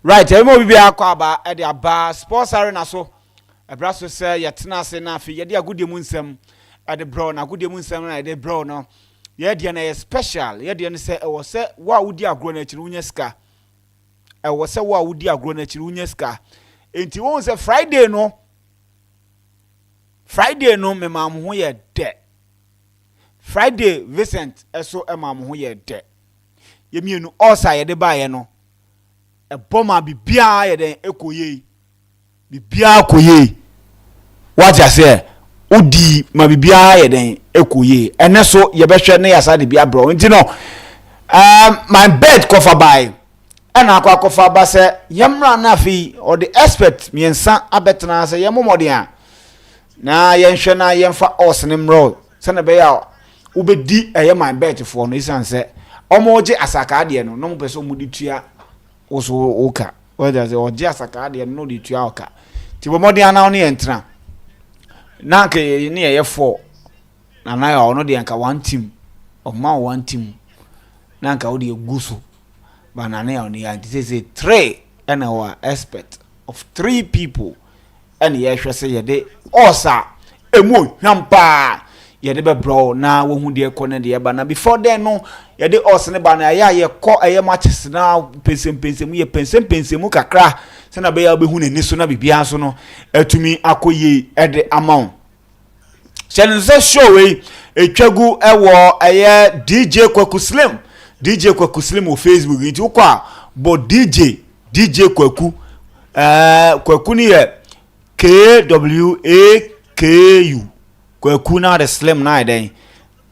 Right, emo bibi akwa aba e de aba sports arena so. Ebra so say yetena se na afi ye de agudie mu nsem e de bro na agudie mu nsem na e de bro no. Ye de na ye special, ye de ne say e wo say wa wudi agro na chiri unya ska. E wo say wa wudi agro na chiri unya ska. Enti won say Friday no me ma mo ho ye de. Friday Vincent eso e ma mo ho ye de. Ye mienu osa ye de ba ye no. E boma bibia ye den ekoye bibia koye what you say udi ma bibia ye den ekoye ene so ye behwe ne yasa de bia bro nti no my bed kofa by ena akwa kofa ba se yemra na fi or the expert miensa abetena se yemomode a na yenhwe na yemfa osnemro se na be ya ubedi eye my bed for no isan se omoje asaka de no no mpeso mudi tua also oka whether they or just aka de no de tua oka ti bo modi ana oni entra na ke ni ye 4 na na ya ono de anka one team of man one team na anka odi eguso ba na na ya oni ya say 3 and our expert of 3 people and ye hwe say ye de osa emu hwampa ye de be bro na wo hu de ekọ de ba na before then no ye de os ne ba na ya ye kọ eye matches na pensem ye pensem kakra se na be ya be hu ne so na bibia so no atumi akoye e de amount se show we etwagu ewo eye DJ Kwaku Slim o Facebook nti ukwa bo DJ Kwaku Kwaku ni ye KWAKU Kwaku na the Slim na den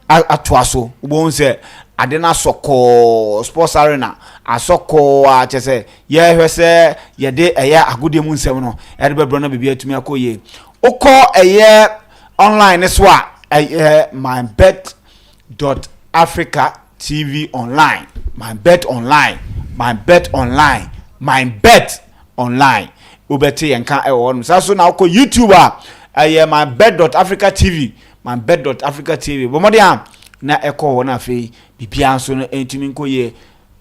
atwaso ubon se ade na soko sports arena asoko a chese ye hwese ye de eya agudie mu nsem no e de bebro na bibia tumi akoye ukọ eye online so a MYBET.AFRICA TV online MYBET online ubeti yenka e wonu so na ukọ YouTube a MYBET.AFRICA TV MYBET.AFRICA TV bomode am na eko wona afi bibia so no entumi nkoye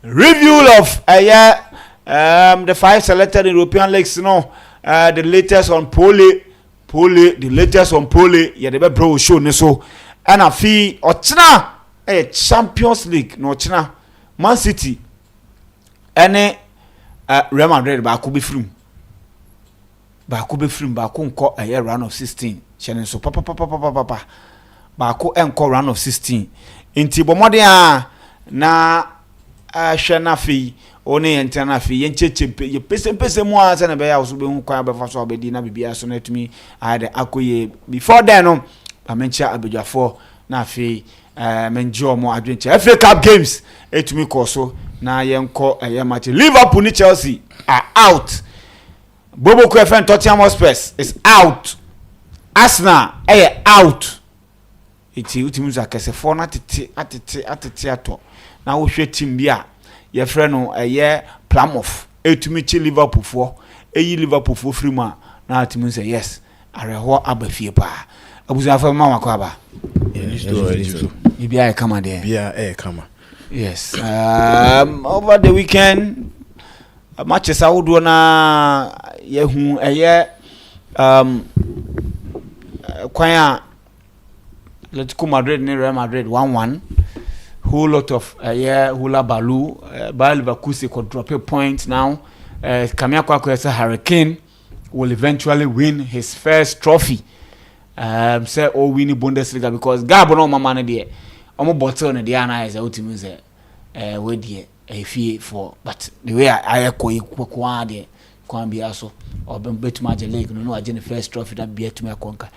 review of the 5 selected European leagues no the latest on pole ye de be bro show ne so and afi ochina Champions League no ochina Man City ene Real Madrid ba ko be frum ba ko nko round of 16 chene so papa ba ko enko round of 16 enti bomode a na hwe na fi oni ente na fi yenchechempe ye pese mu a se na be ya so be hu kwa be fa so obedi na bibia so na tumi ade akoye before then no ba mencha abedwafo na fi menjo mo adwenche FA Cup games etumi koso na yenko match Liverpool ni Chelsea are out. Bobo Kwefen Tottenham Hotspur is out. Arsenal out. Iti utimuza kese for na atete ato. Na wo hwe team bia ye frɛ no Plymouth etumi chi Liverpool for Liverpool for free ma na atimu say yes areho abafie pa abuza fa ma wakọ aba bia e kama there yes over the weekend matches awudo na yehu kwanya Atletico Madrid ni Real Madrid 1-1 whole lot of hula balu Bayer Leverkusen could drop a point now. Kamia Kwakwa Hurricane will eventually win his first trophy. Say win the Bundesliga because Gabo no mama there. Omo bottle na there na is ultimate say we there a fee for but the way I ko kwa there kwa bia so or bet match league no agent first trophy that be to me konka.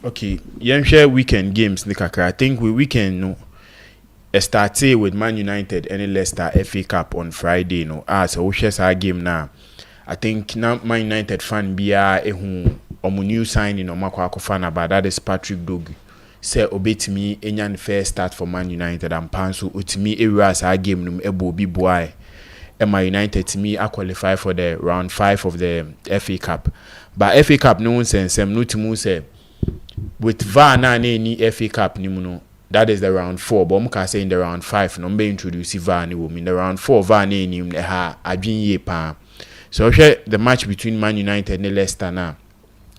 Okay, share weekend games I think we weekend no started with Man United and Leicester FA Cup on Friday no so we share our game now. I think now Man United fan bia omu new signing on makwa fan about that is Patrick Dog say obetimi enyan first start for Man United and panso utimi areas our game no ebo bi boy Man United to me I qualify for the round 5 of the FA Cup. But FA Cup no one sense no to say with VAR na any FA Cup ni mu no that is the round 4, but I'm say in the round 5 no be introduce VAR ni in the round 4 VAR ni nim ha adwin ye pa. So the match between Man United and Leicester now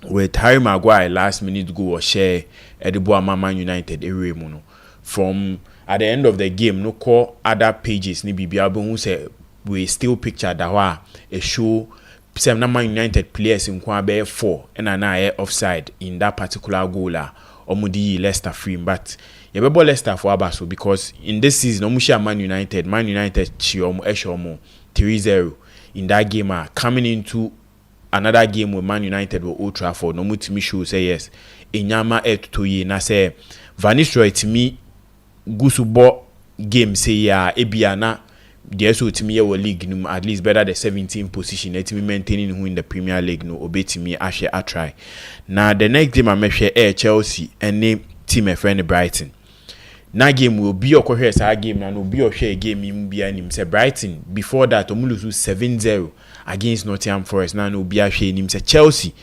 with Harry Maguire last minute goal or share Edibo Man United area mu from at the end of the game no call other pages ni bibia who say we still picture that wa a show some Man United players in kwa be 4 and an offside in that particular goal omudi Leicester free, but you be Leicester for abaso because in this season omushia Man United chi omo 3-0 in that game coming into another game with Man United with Old Trafford no mutimi show say yes enyama to ye na say Van Nistelrooy timi gusubo game say ya ebiana the so timi ye league no at least better the 17th position etimi maintaining who in the Premier League no obetimi ahwe a try. Now the next game I mehwe Chelsea and team a friend Brighton. Na game will be okohwe sa game na no be ohwe game im bia nim say Brighton before that omulusu 7-0 against Nottingham Forest na no be ahwe nim say Chelsea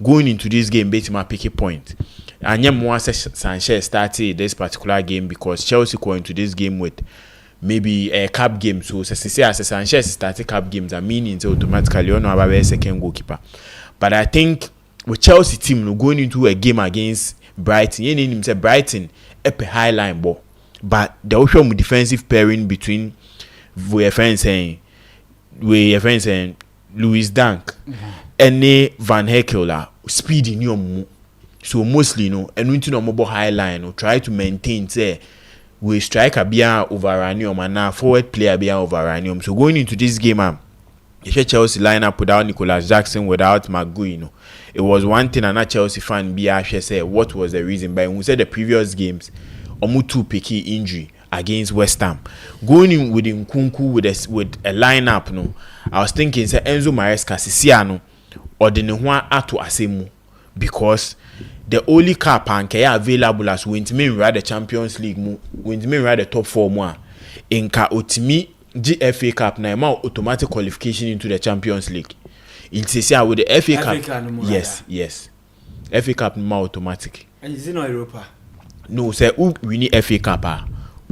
going into this game betima pick a point. Anyem mo Sanchez started this particular game because Chelsea go into this game with maybe a cup game, so as Sanchez started cup games are meaning so automatically on our second goalkeeper. But I think with Chelsea team going into a game against Brighton, you need to Brighton up a high line ball, but the also defensive pairing between we friends and Louis Dunk and Van Hekel speed in your so mostly and we no mobile high line try to maintain say we striker bia over Ranium and now forward player bia over Ranium. So going into this game, Chelsea lineup without Nicolas Jackson, without McGui, it was one thing and a Chelsea fan bia say what was the reason. But we said the previous games, Omutu picky injury against West Ham. Going in with Nkunku with a lineup, I was thinking say Enzo Maresca Sisiano or the Nehua Ato Asemu because the only cap and available as win to me ride the Champions League win to me ride the top 4 more in ka otimi GFA Cup na automatic qualification into the Champions League. It says with the FA Cup. Yes. FA Cup no automatic. And is it not Europa? No, say we need FA Cup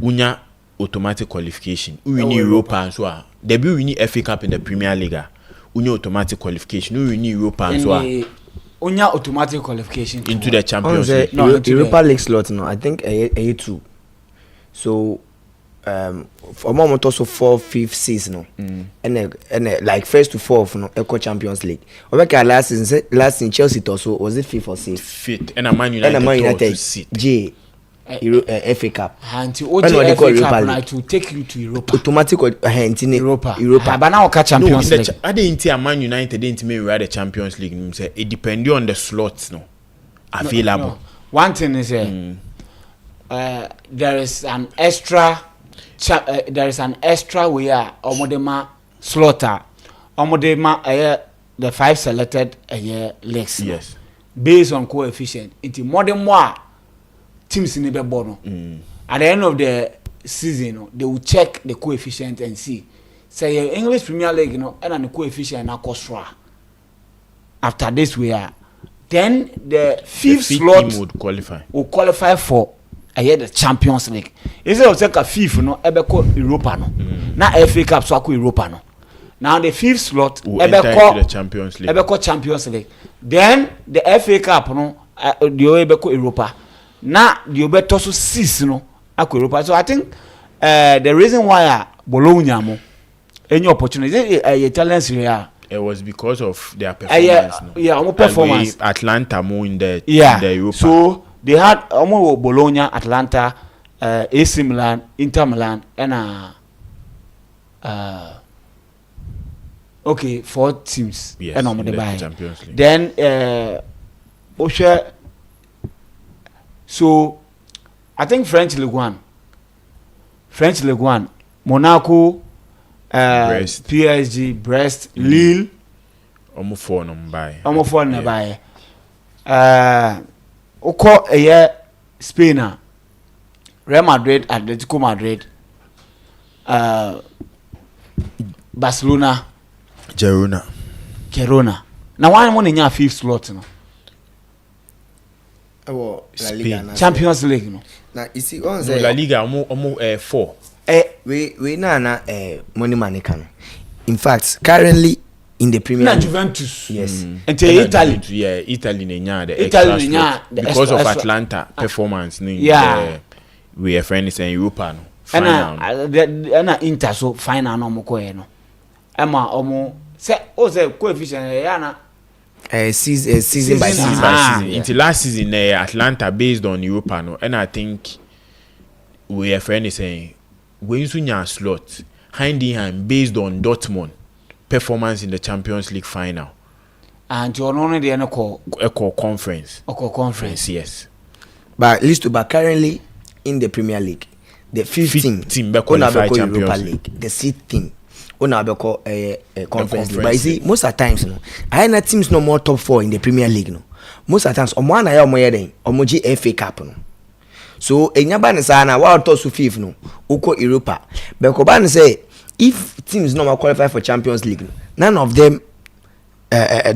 unya automatic qualification. We need Europa and so there be we need FA Cup in the Premier League. Unya automatic qualification. We need Europa and so Onya automatic qualification into the Champions League. No, Europa League slot no. I think A2. So for moment also 4th, 5th season no. And like 1st to 4th no Eco Champions League. Obeka last in Chelsea also was it 5th or 6th? 5th. And Man United J FA Cup. Until OJ FA Cup now to take you to Europa. Automatic Europa. But now catch Champions League. I didn't Man United didn't me ride the Champions League. It depends on the slots available. No. One thing is there is an extra where omodema slaughter omodema the 5 selected legs. Yes. Based on coefficient. Into modern more teams in the bottom. At the end of the season, they will check the coefficient and see. Say English Premier League, and the coefficient are costra. After this, we are. Then the 5th slot team would qualify for the Champions League. Instead of take a 5th, ebeko Europa no. Now FA Cup so Europa no. Now the 5th slot ebeko the Champions League. Ebeko Champions League. Then the FA Cup the ebeko Europa. Now the better so 6 no ako Europa. So I think the reason why Bologna any opportunity Italians here. It was because of their performance. Performance. Atlanta more in the Europa. So they had Bologna, Atlanta, AC Milan, Inter Milan, and 4 teams. Yes, And in the Champions League. Then so I think French Ligue 1, Monaco, Brest. PSG, Brest, Lille. Almost 4 no buy. Oko Spain, Real Madrid, Atletico Madrid, Barcelona, Girona. Now one money in your 5th slot no. La Spain. Liga Champions League no. Now you see on La Liga almost 4. We na money man can. In fact, currently in the Premier Na League. Juventus. Yes. And Italy. Yeah, Italy nenya the Italy extra nenya slot the because of extra- Atlanta performance. Yeah. We are friends in Europa no. And Inter so final no mo koye no. Emma omo say coefficient yana Season by Season, season. Until last season, Atlanta based on Europa no, and I think we are friends saying when you slot hand in hand based on Dortmund performance in the Champions League final. and you no dey no call Conference. conference. Yes. But currently in the Premier League, the fifth team be qualify Europa Champions League, the sixth team una be call a conference league. But you Conference see, most of the times, no, I know teams no more top 4 in the Premier League, no. Most of the times, omo na ya omo yeden, omo G FA Cup, no. So enyaba ne sa na wa to so fifth no, uko Europa. But ko ban say if teams no more qualify for Champions League, no, none of them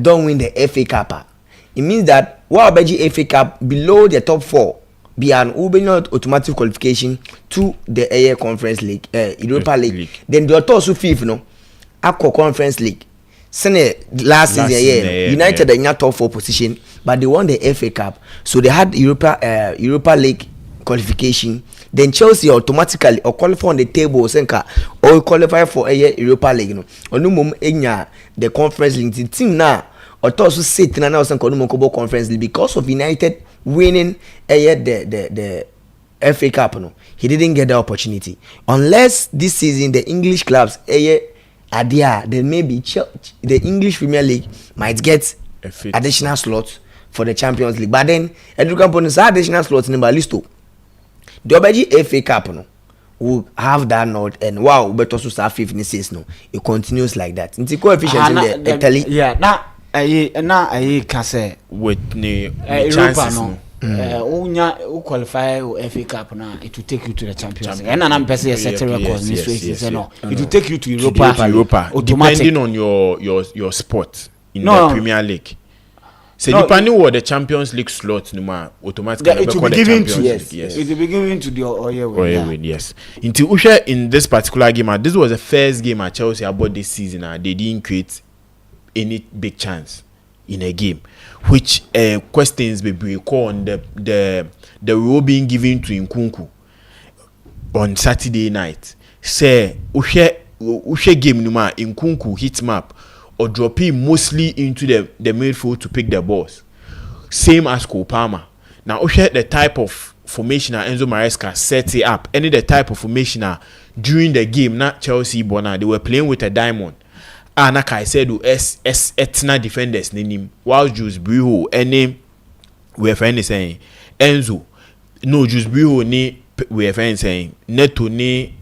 don't win the FA Cup. It means that wa obeji FA Cup below the top 4 be an not automatic qualification to the AIA Conference League, Europa League. Then the also fifth no, Aqua Conference League. Sene last season, yeah, United in top 4 position, but they won the FA Cup, so they had Europa League qualification. Then Chelsea automatically or qualify on the table or qualify for a Europa League. No, only enya the Conference League the team now. Or also sit na Nelson Konumo Conference League because of United winning the FA Cup. No, he didn't get the opportunity. Unless this season the English clubs are there, then maybe the English Premier League might get additional slots for the Champions League. But then Edgar Bonus additional slots in the list too. The OBG FA Cup no will have that note and wow, but also start 56 no. It continues like that. It's coefficient in the Italy. Yeah, na can say with the Europa chances no. Unya qualify FA Cup now, it will take you to the Champions League. And I'm person set a record this week. He said no, it will take you to Europa. Depending on your spot in the Premier League. So depending what the Champions League slot no ma automatically it will be given to yes. It will be given to the Oye. Yes. Until Usha in this particular game, this was the first game at Chelsea about this season. They didn't create any big chance in a game, which questions be recall on the role being given to Nkunku on Saturday night. Say Usha game no ma Nkunku hit map or dropping mostly into the midfield to pick the balls. Same as Kopama. Now, Usha the type of formation Enzo Maresca set it up. Any the type of formation during the game, not Chelsea Bona, they were playing with a diamond. Like I said, etna defenders name. While Jules Briho, any we have friends saying Enzo, no Jules Briho ni we have friends saying Neto ni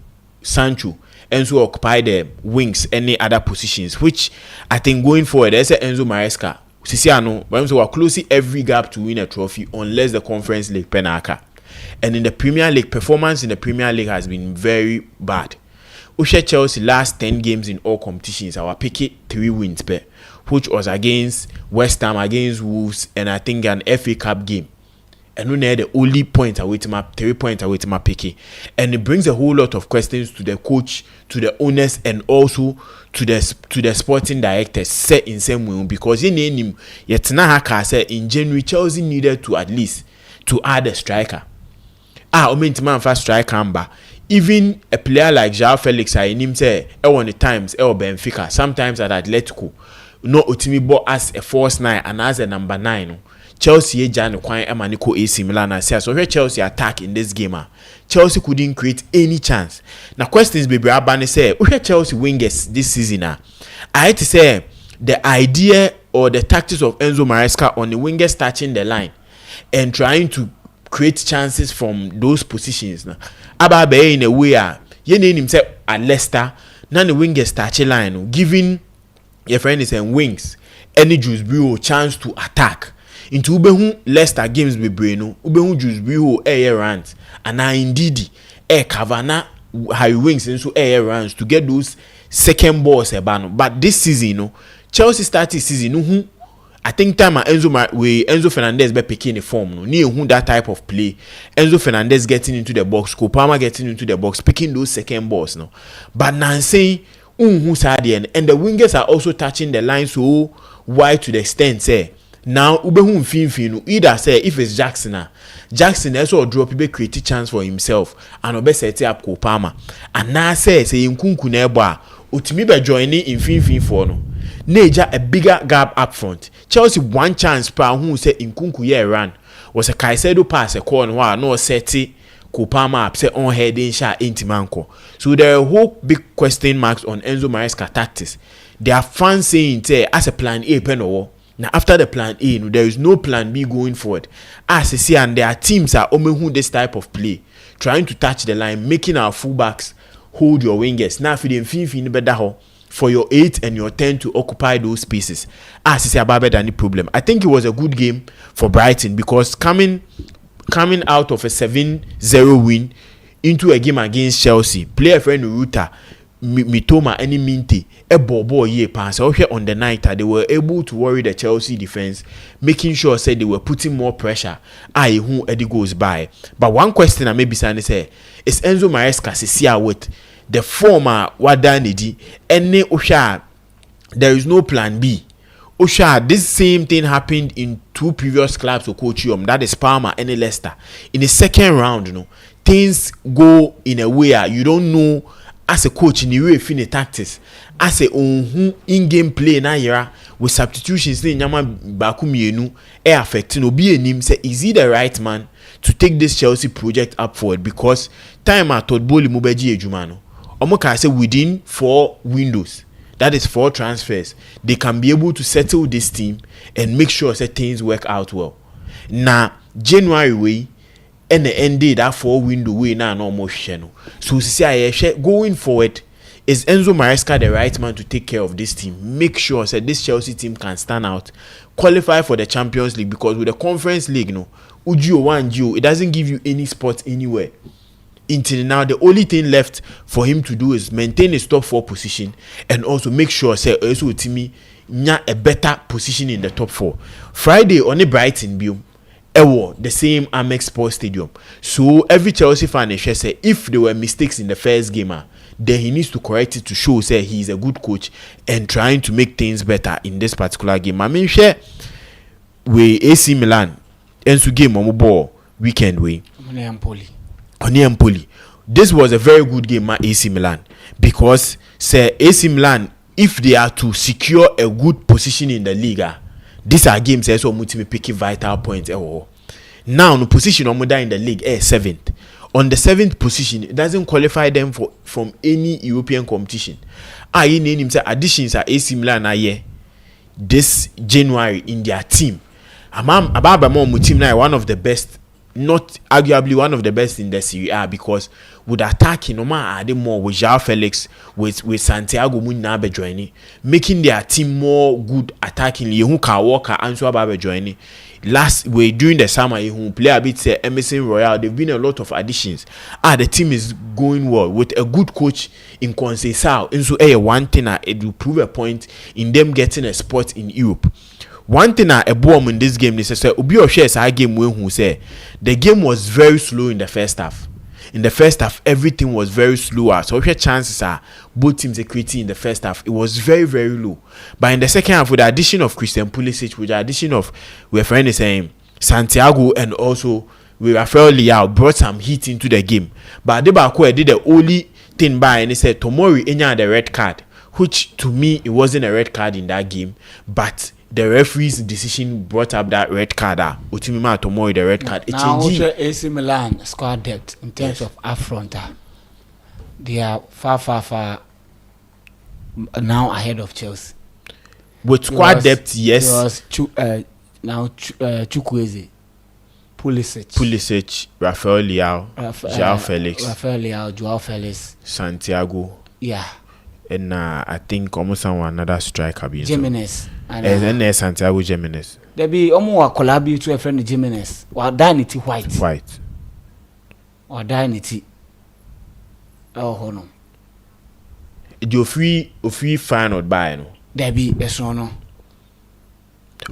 Sancho. Enzo occupy the wings, any other positions, which I think going forward, there's Enzo Maresca. Sisiano, when we are closing every gap to win a trophy, unless the Conference League penaka. And in the Premier League, performance in the Premier League has been very bad. Usha Chelsea last 10 games in all competitions, our picky 3 wins per, which was against West Ham, against Wolves, and I think an FA Cup game. And we had the only point away to my 3 points away to my picky, and it brings a whole lot of questions to the coach, to the owners, and also to the sporting directors set in same way because in him yet na said in January Chelsea needed to at least to add a striker. Man first striker even a player like João Felix I him say on the times Benfica sometimes at Atletico no Otimi bought as a false 9 and as a number 9. Chelsea Jan Kwan Emaniko AC Milan and says so where Chelsea attack in this game. Chelsea couldn't create any chance. Now questions baby Abani say where Chelsea wingers this season I had to say the idea or the tactics of Enzo Maresca on the wingers touching the line and trying to create chances from those positions now. Ababe in a way ye name himself at Leicester now the wingers touching line giving your friend is in wings any Juice Bureau chance to attack. Into ubehu Leicester games be brain ubehu Juice Bureau air runs and now indeed air Kavana high wings and so air runs to get those second balls ebano. But this season Chelsea started season I think time Enzo Fernandez be picking the form no. Ni who that type of play. Enzo Fernandez getting into the box, Kopama getting into the box, picking those second balls no. But Nancy who side and the wingers are also touching the line so wide to the extent say now ubehu mfimfini either say if it's Jackson also drop be create a chance for himself and obe set up Kopama and now say nkunku na ebo a otimi be joining in mfimfini for no Neja a bigger gap up front. Chelsea one chance per who said Nkunku year run was a Caicedo pass a corner while no seti Kopama up set on head in shot into Manco. So there are a whole big question marks on Enzo Maresca tactics. There are fans saying as a plan A pen. Now after the plan A, there is no plan B going forward. As I see, and their teams are who this type of play, trying to touch the line, making our fullbacks hold your wingers. Now for the infinity better for your 8 and your 10 to occupy those spaces. As I say about any problem. I think it was a good game for Brighton because coming out of a 7-0 win into a game against Chelsea, player friend Ruta, Mitoma, any Minty, a bobo ye pass on the night they were able to worry the Chelsea defense, making sure said they were putting more pressure. Who Eddie goes by. But one question I may be saying is Enzo Maresca see with the former Wadanidi any Osha, there is no plan B. Osha, this same thing happened in 2 previous clubs of coach that is Parma and Leicester. In the second round, things go in a way you don't know as a coach in the way fin tactics. As a in-game play na yera with substitutions in Nyama Bakumienu affecting obi enim say is he the right man to take this Chelsea project up forward because time at Todboli Mubeji Ejumano. Omoka say within 4 windows, that is 4 transfers, they can be able to settle this team and make sure that things work out well. Now, January way, and the end day that 4 window way now no more channel. So say going forward, is Enzo Maresca the right man to take care of this team? Make sure that this Chelsea team can stand out, qualify for the Champions League because with the Conference League, it doesn't give you any spot anywhere. Until now, the only thing left for him to do is maintain his top 4 position and also make sure say also Timmy a better position in the top 4. Friday on the Brighton view, the same Amex Sports Stadium. So every Chelsea fan say if there were mistakes in the first game, then he needs to correct it to show say he is a good coach and trying to make things better in this particular game. I mean, share with AC Milan and to game on ball weekend way. Empoli. This was a very good game at AC Milan because say AC Milan, if they are to secure a good position in the league, these are games also multi picking vital points. Now the position in the league is 7th. On the 7th position, it doesn't qualify them from any European competition. I name say additions at AC Milan this January in their team. Ababa team now one of the best. Not arguably one of the best in the Serie A because with attacking no man adding more with João Felix with Santiago Munabe joining, making their team more good attacking. Yehu Walker and Suababe joining. Last way during the summer, Yehu play a bit say Emerson Royal. There've been a lot of additions. The team is going well with a good coach in Conceição. And so one thing it will prove a point in them getting a spot in Europe. One thing a bomb in this game is say Obi shares our game when who say the game was very slow in the first half. In the first half, everything was very slow. So chances are both teams are creating in the first half. It was very, very low. But in the second half, with the addition of Christian Pulisic, with the addition of we're friend is saying Santiago and also with Rafael Leao brought some heat into the game. But Debakwe did the only thing by and he said Tomori Enya the red card, which to me it wasn't a red card in that game, but the referee's decision brought up that red card. Utimima Tomori the red card. Now AC Milan squad depth in terms of up front, they are far now ahead of Chelsea. With squad depth, yes. Now Chukwueze, Pulisic, Rafael Leao, João Felix, Santiago. Yeah. And I think almost another striker being Jimenez. And Santiago Jimenez. There be almost a collab to a friend Jimenez. Or Dynity White. Or Dynity. Oh no. Do free fan or buy no? There be a son.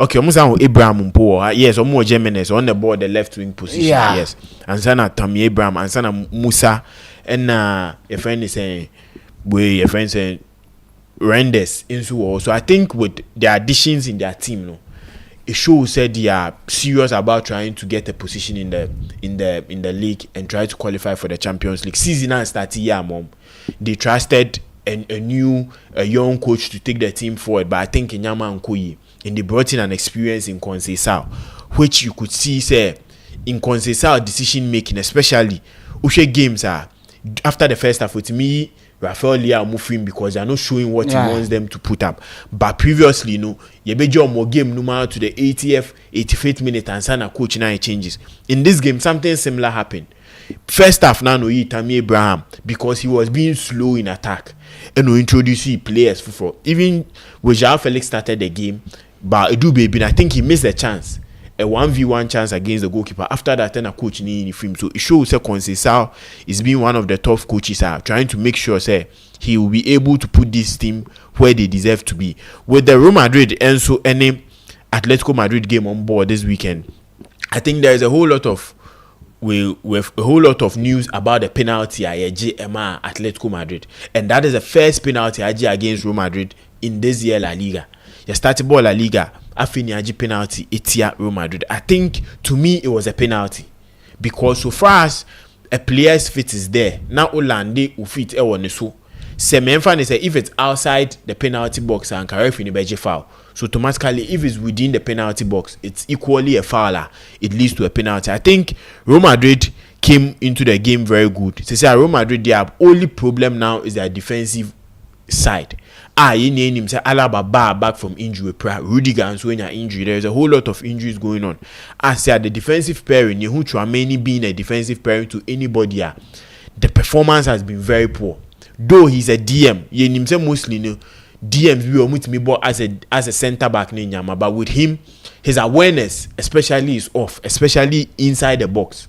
Okay, almost Abraham Mpo. Yes, almost Jimenez on the board, the left wing position. Yeah. Yes, and sana Tammy Abraham and sana Musa, and your friend is saying, your friend saying Rendes into all. So I think with the additions in their team, no, it shows that they are serious about trying to get a position in the league and try to qualify for the Champions League. Season and start year, mom. They trusted a young coach to take the team forward, but I think Nyama Nkoyi, and they brought in an experience in Conceição, which you could see say in Conceição decision making, especially Ushe games are after the first half with me. Rafael Leao moving because they are not showing what he wants them to put up. But previously, you be job more game no to the 80th, 85th minute and sana coach now changes. In this game, something similar happened. First half now Tammy Abraham because he was being slow in attack and we introduce players for even when João Felix started the game, but Edu Baby, I think he missed a chance. A 1v1 chance against the goalkeeper. After that, then a coach in film. So it shows that Conceição is being one of the tough coaches trying to make sure say he will be able to put this team where they deserve to be. With the Real Madrid and so any Atletico Madrid game on board this weekend, I think there is a whole lot of news about the penalty Atletico Madrid, and that is the first penalty against Real Madrid in this year La Liga. You started ball La Liga. Afiniaji penalty etia Real Madrid. I think to me it was a penalty because so far as a player's fit is there now Olande will fit so Semenfan say if it's outside the penalty box and Karef in the foul, so automatically if it's within the penalty box it's equally a foul, it leads to a penalty. I think Real Madrid came into the game very good. They say Real Madrid their only problem now is their defensive side. You say Alaba back from injury, Rudiger and so injury. There is a whole lot of injuries going on. I say the defensive pairing, Yehu Chouameni being a defensive pairing to anybody, the performance has been very poor. Though he's a DM, you say mostly DMs we omit me but as a centre back but with him, his awareness especially is off, especially inside the box.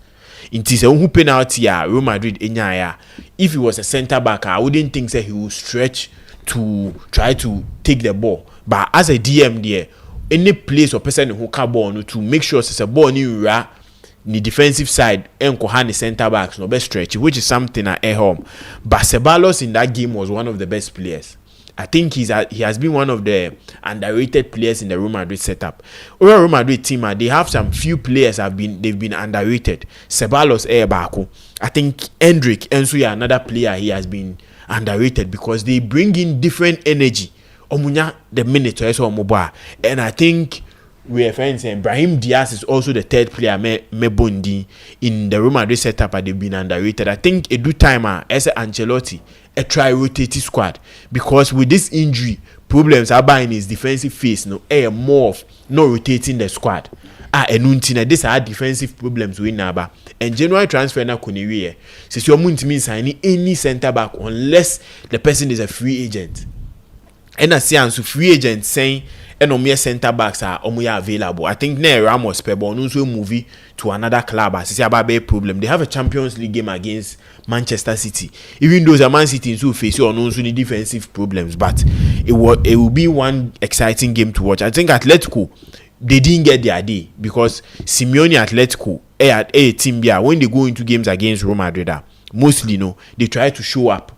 It is a who penalty Real Madrid if he was a centre back, I wouldn't think that he would stretch to try to take the ball. But as a DM there, any place or person who can ball to make sure it's a ball in the defensive side and Kohani center backs no best stretch, which is something at home. But Ceballos in that game was one of the best players. I think he has been one of the underrated players in the Real Madrid setup. Real Madrid team, they have some few players they've been underrated. Ceballos Bako. I think Endrick Ensuya, another player, he has been underrated because they bring in different energy. Omunya the minute or so mobile, and I think we are friends. Brahim Diaz is also the third player. Mebondi in the Real Madrid setup, they've been underrated. I think a do timer as Ancelotti a try rotating squad because with this injury problems are buying his defensive phase. More of not rotating the squad. Enuntina these are defensive problems we naba and January transfer na kuniwe since you won't mean signing any center back unless the person is a free agent. And I see so free agent saying and mere center backs are available. I think now Ramos Pebble also movie to another club as about a problem. They have a Champions League game against Manchester City. Even though the Man City so face on also defensive problems, but it will be one exciting game to watch. I think Atletico they didn't get their day because Simeone Atletico a team when they go into games against Real Madrid mostly they try to show up,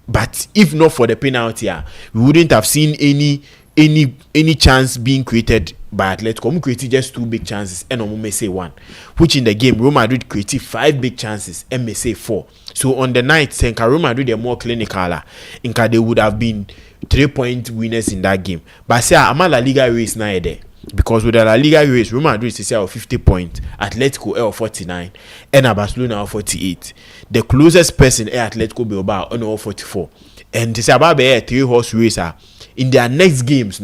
but if not for the penalty we wouldn't have seen any chance being created by Atletico. We created just 2 big chances and may say 1, which in the game Real Madrid created 5 big chances and may say 4. So on the night Real Madrid are more clinical they would have been 3-point winners in that game. But say I'm a La Liga race now there. Because with the La Liga race, Real Madrid is 50 points, Atletico 49, and Barcelona 48. The closest person is Atletico Bilbao 44. And this about a 3-horse race in their next games.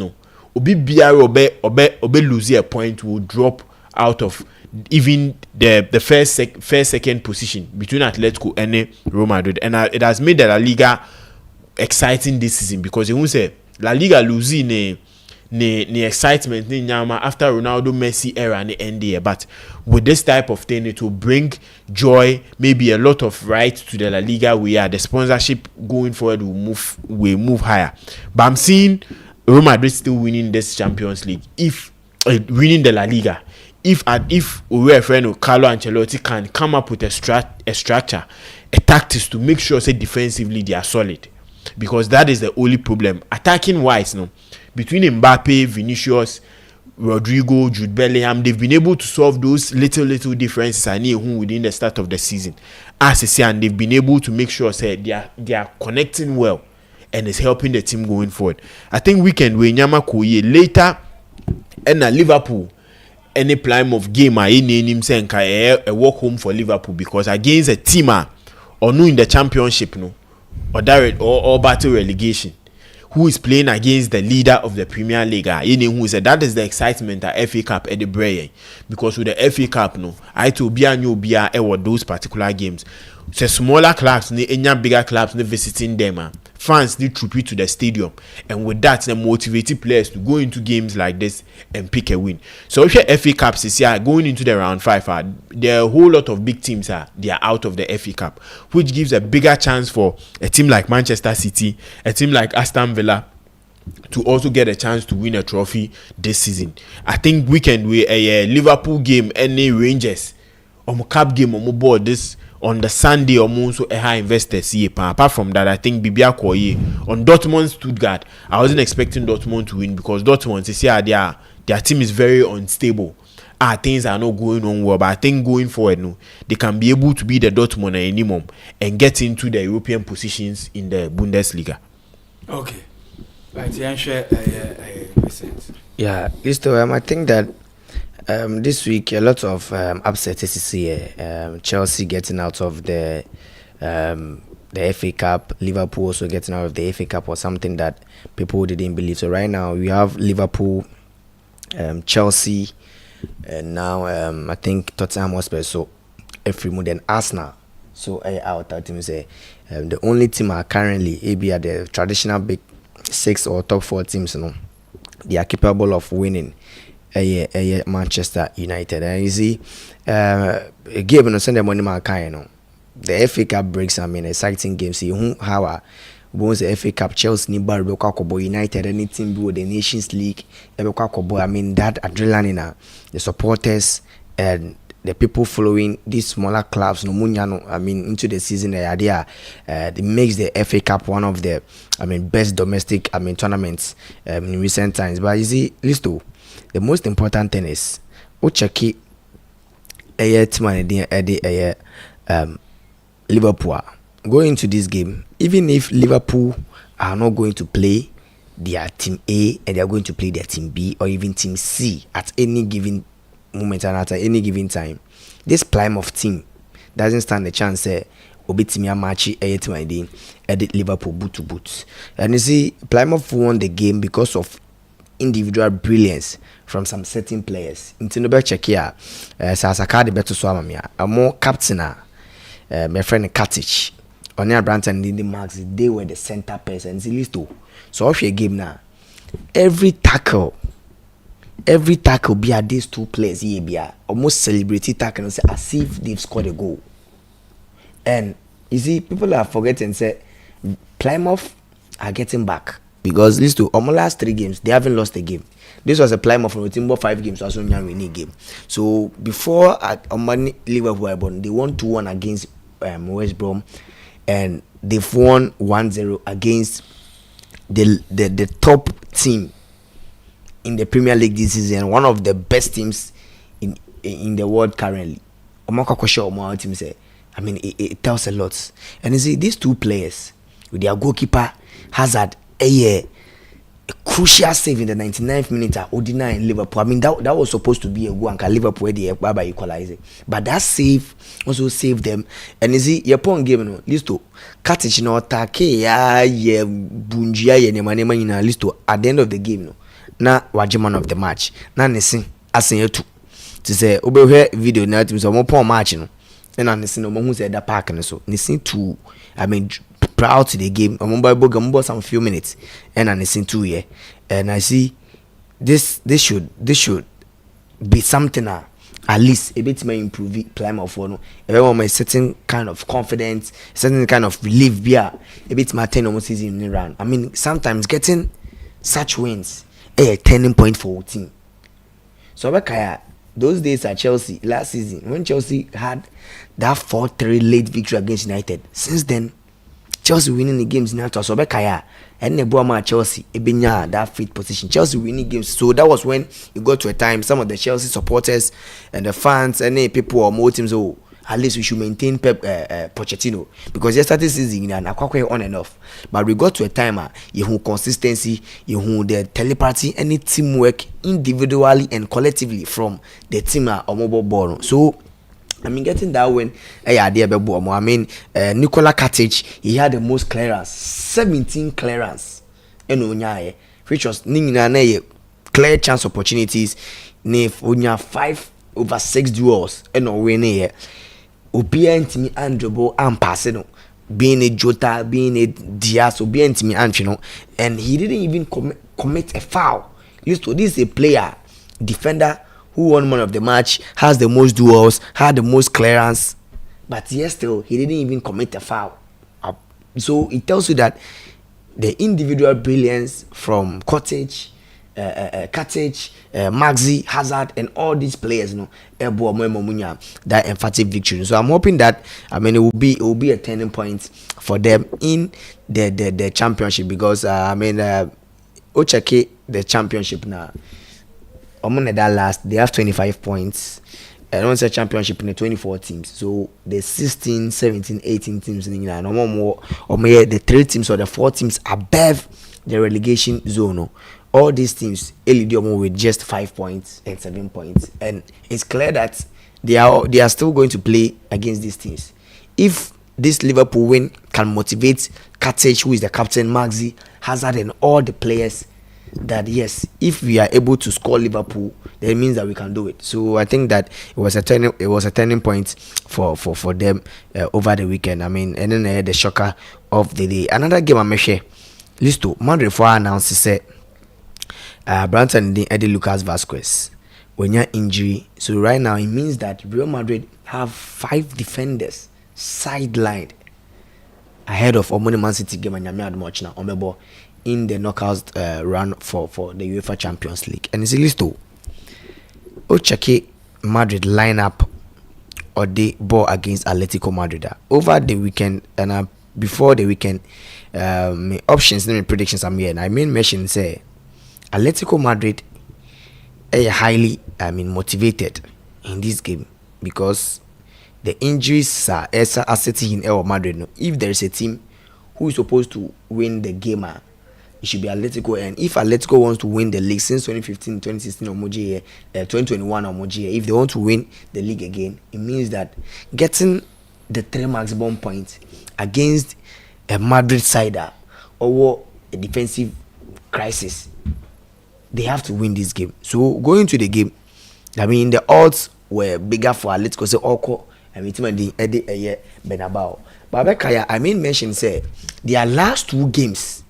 Obi Obe lose a point will drop out of even the first second position between Atletico and Real Madrid, and it has made the La Liga exciting this season because you won't say La Liga losing the excitement after Ronaldo Messi era and the end there, but with this type of thing it will bring joy, maybe a lot of rights to the La Liga where the sponsorship going forward will move higher. But I'm seeing Real Madrid still winning this Champions League if winning the La Liga. If we were a friend of Carlo Ancelotti can come up with a structure, a tactics to make sure say defensively they are solid, because that is the only problem. Attacking wise, no, between Mbappe, Vinicius, Rodrigo, Jude Bellingham, they've been able to solve those little differences I need within the start of the season. As I say, and they've been able to make sure say they are connecting well, and it's helping the team going forward. I think weekend we Nyama Koye later, and Liverpool. Any plan of game I name him saying a walk home for Liverpool, because against a team or no in the championship no or direct or battle relegation, who is playing against the leader of the Premier League, who said that is the excitement at FA Cup at the Bray, because with the FA Cup no I to be a new beer those particular games. So smaller clubs any bigger clubs visiting them, fans need to be to the stadium, and with that they motivate players to go into games like this and pick a win. So if your FA Cups this year going into the round 5, there are a whole lot of big teams they are out of the FA Cup, which gives a bigger chance for a team like Manchester City, a team like Aston Villa to also get a chance to win a trophy this season. I think weekend we a Liverpool game and Rangers cup game on board this on the Sunday or so a high investors see. Apart from that, I think Bibia Koye on Dortmund Stuttgart. I wasn't expecting Dortmund to win, because Dortmund is their team is very unstable. Things are not going on well, but I think going forward, no, they can be able to be the Dortmund anymore and get into the European positions in the Bundesliga. Okay, right. Yeah, I think that this week a lot of upsets is here. Chelsea getting out of the FA Cup, Liverpool also getting out of the FA Cup, or something that people didn't believe. So right now we have Liverpool, Chelsea, and now I think Tottenham Hotspur. So every more than Arsenal. So out that team say the only team are currently maybe are the traditional big 6 or top 4 teams. You know, they are capable of winning. Manchester United, and you see, a game on Sunday morning, the FA Cup breaks. I mean, exciting games. See how once the FA Cup, Chelsea, United, any team with the Nations League, I mean, that adrenaline, the supporters and the people following these smaller clubs, I mean, into the season, it makes the FA Cup one of the, best domestic, tournaments in recent times. But you see, listen. The most important thing is check Liverpool going into this game. Even if Liverpool are not going to play their team A and they are going to play their team B or even team C at any given moment and at any given time, this Plymouth team doesn't stand a chance. Obitimia match edit Liverpool boot to boot. And you see, Plymouth won the game because of individual brilliance from some certain players. Intinobe check here. Sasaka the better swamamia. A more captain, my friend Katic. Onya Branton in the marks, they were the center person. So if you game now, every tackle be at these 2 players here be almost celebrity tackle as if they've scored a goal. And you see, people are forgetting say Plymouth are getting back. Because these two, last 3 games, they haven't lost a game. This was a Plymouth from the team, 5 games, so winning game. So before Liverpool, they won 2-1 against West Brom, and they've won 1-0 against the top team in the Premier League this season, one of the best teams in the world currently. I mean, it tells a lot. And you see, these 2 players with their goalkeeper Hazard. A crucial save in the 99th minute Odina in Liverpool. I mean, that was supposed to be a goal and Liverpool by equalizing, but that save also saved them. And you see, your point game no listo Katic no take bunjia nema ina listo at the end of the game no na wajeman of the match na nesin asenyetu to say obehwe video na team so mo pon match no na nesin no mo hu say that park no so nesin to I mean proud to the game. I'm about some few minutes and I listen to here, and I see this should be something at least a bit may improve Plymouth for no. Everyone may certain kind of confidence, certain kind of relief be a bit my 10 almost season in run. I mean, sometimes getting such wins a turning point for a team. So Bekaya, those days at Chelsea last season when Chelsea had that 4-3 late victory against United. Since then, Chelsea winning the games now to Bekaya and Nebuama Chelsea Ebenya that fifth position. Chelsea winning games. So that was when it got to a time some of the Chelsea supporters and the fans and people or more teams at least we should maintain Pep Pochettino because yesterday season and Akwakwe on and off. But we got to a time you have consistency, you have the telepathy, any teamwork individually and collectively from the team or mobile ball. So I mean, getting that win, I mean, Nikola Katic, he had the most clearance, 17 clearance, which was clear chance opportunities, 5/6 duels, and winning. Obia ntimi androbo ampasse no being a Jota, being a Diaz, Obia ntimi anchino, and he didn't even commit a foul. Used to this is a player, defender who won man of the match, has the most duels, had the most clearance, but yet still he didn't even commit a foul. So it tells you that the individual brilliance from Cottage, Katic, Maxi, Hazard, and all these players, that emphatic victory. So I'm hoping that it will be a turning point for them in the championship because Ochake the championship now. That last they have 25 points. And once a championship in the 24 teams. So the 16, 17, 18 teams in England, no more the 3 teams or the 4 teams above the relegation zone. All these teams with just 5 points and 7 points, and it's clear that they are still going to play against these teams. If this Liverpool win can motivate Katic, who is the captain, Maxi, Hazard, and all the players, that yes, if we are able to score Liverpool, that means that we can do it. So I think that it was a turning point for them over the weekend. And then the shocker of the day. Another game I'm share. Listo Madrid for announced say. Branton didn't Eddie Lucas Vasquez when you're injury. So right now it means that Real Madrid have 5 defenders sidelined ahead of Omoni Man City game and Yami much now in the knockout run for the UEFA Champions League. And it's listo Ochake Madrid lineup or the ball against Atletico Madrid over the weekend and before the weekend options and predictions I'm here and I mention say Atletico Madrid are highly motivated in this game because the injuries are sitting in El Madrid. If there is a team who is supposed to win the game, it should be Atletico. And if Atletico wants to win the league since 2015, 2016 or 2021 or if they want to win the league again, it means that getting the 3 maximum points against a Madrid side or a defensive crisis, they have to win this game. So going to the game, the odds were bigger for Atletico. So Oko and Eddie Benabao. But mention say their last 2 games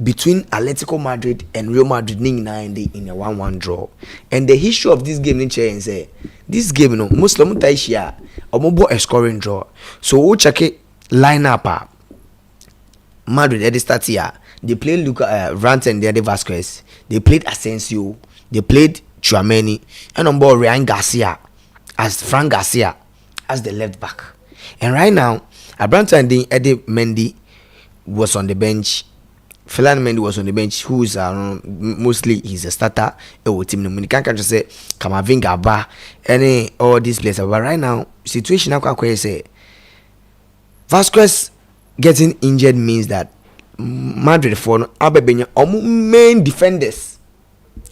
between Atletico Madrid and Real Madrid in a 1-1 draw. And the history of this game in say this game Muslim Taishia omobo a scoring draw. So we check lineup Madrid at the start here. They played Rant and Eddie Vasquez. They played Asensio. They played Tchouameni. And on board Ryan Garcia as Frank Garcia as the left back. And right now, Abranta and Eddie Mendy was on the bench. Felan Mendy was on the bench, who is mostly he's a starter. Team can't just say Kamavinga Ba any all these players. But right now, situation I say Vasquez getting injured means that Madrid for Abebenya main defenders,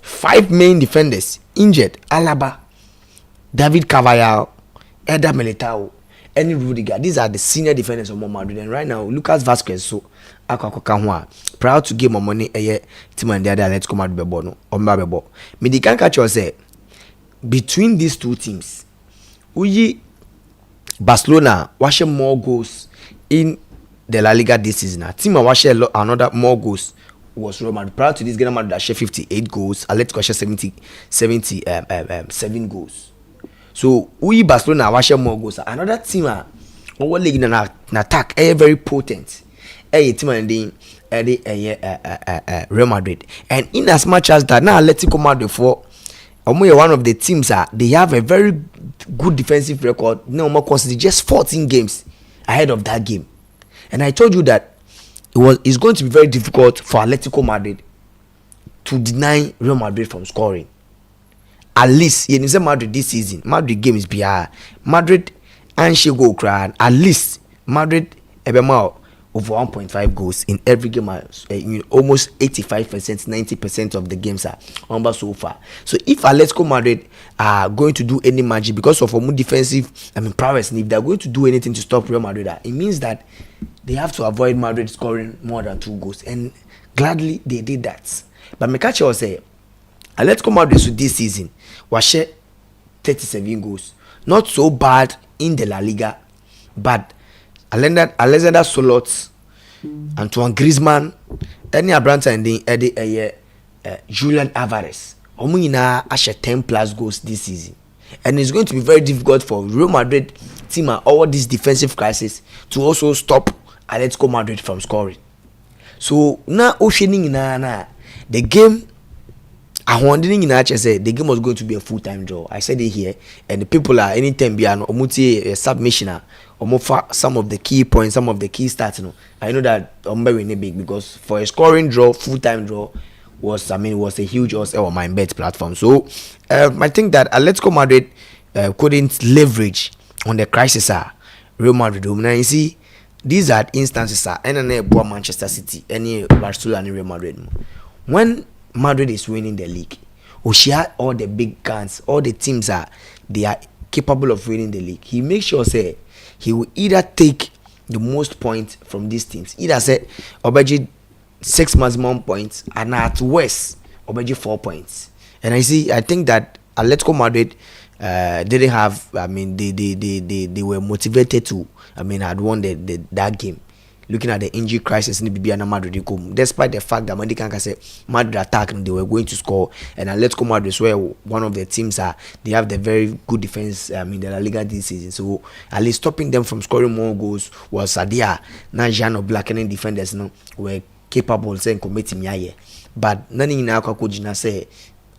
5 main defenders injured. Alaba, David Carvajal, Eder Militao, and Rudiger. These are the senior defenders of Madrid. And right now, Lucas Vasquez so proud to give more money a year team and the other Atletico Madrid no or Mabebo. Me the can catch you say between these 2 teams, Barcelona watching more goals in the La Liga this season. Team share another more goals was Real Madrid. Prior to this game, Madrid share 58 goals. Atletico share 77 goals. So we Barcelona share more goals. Another team our league in an attack very potent. Team and Real Madrid. And in as much as that now Atletico Madrid for Omo one of the teams they have a very good defensive record. No more consider just 14 games ahead of that game. And I told you that it's going to be very difficult for Atletico Madrid to deny Real Madrid from scoring. At least you know Madrid this season, Madrid game is BR. Madrid and she go cry. At least Madrid ebema over 1.5 goals in every game. Almost 85%, 90% of the games are on so far. So if Atletico Madrid are going to do any magic because of a more defensive, prowess, and if they're going to do anything to stop Real Madrid, it means that they have to avoid Madrid scoring more than 2 goals. And gladly they did that. But Mekachi will say, Atletico Madrid this season was share 37 goals. Not so bad in the La Liga, but Alexander Solot, Antoine Griezmann, any Abranta and the Julian Alvarez. Omuna ashe 10 plus goals this season. And it's going to be very difficult for Real Madrid team and all this defensive crisis to also stop Atletico Madrid from scoring. So now the game the game was going to be a full-time draw. I said it here, and the people are anytime be an omuti submissioner some of the key points, some of the key stats. I know that I'm very big because for a scoring draw, full-time draw was a huge on MyBet platform. So I think that Atletico Madrid couldn't leverage on the crisis. Real Madrid. Now you see, these are instances. And Manchester City, any Barcelona, and Real Madrid. When Madrid is winning the league, Oshia, all the big guns, all the teams they are capable of winning the league. He makes sure he will either take the most points from these teams, either say Obeji 6 maximum points, and at worst Obeji 4 points. And I think that Atletico Madrid didn't have. They were motivated to. Had won that game. Looking at the injury crisis in the BBN Madrid, despite the fact that Madrid say Madrid attack and they were going to score, and Atletico Madrid were one of the teams they have the very good defense in the La Liga this season. So at least stopping them from scoring more goals was Sadia. Now Jano Black and defenders were capable of saying committing yaye. But none in our coach say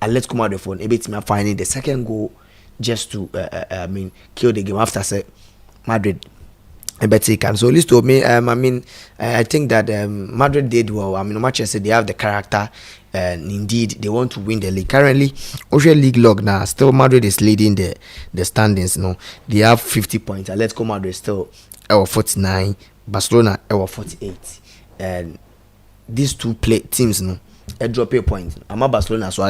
Atletico Madrid for a finding the second goal just to kill the game after say Madrid. And so list told me I think that Madrid did well. Manchester they have the character and indeed they want to win the league. Currently Ocean League log now still Madrid is leading the standings. They have 50 points. Atletico Madrid still 49, Barcelona 48, and these two teams a drop a point. I'm a Barcelona so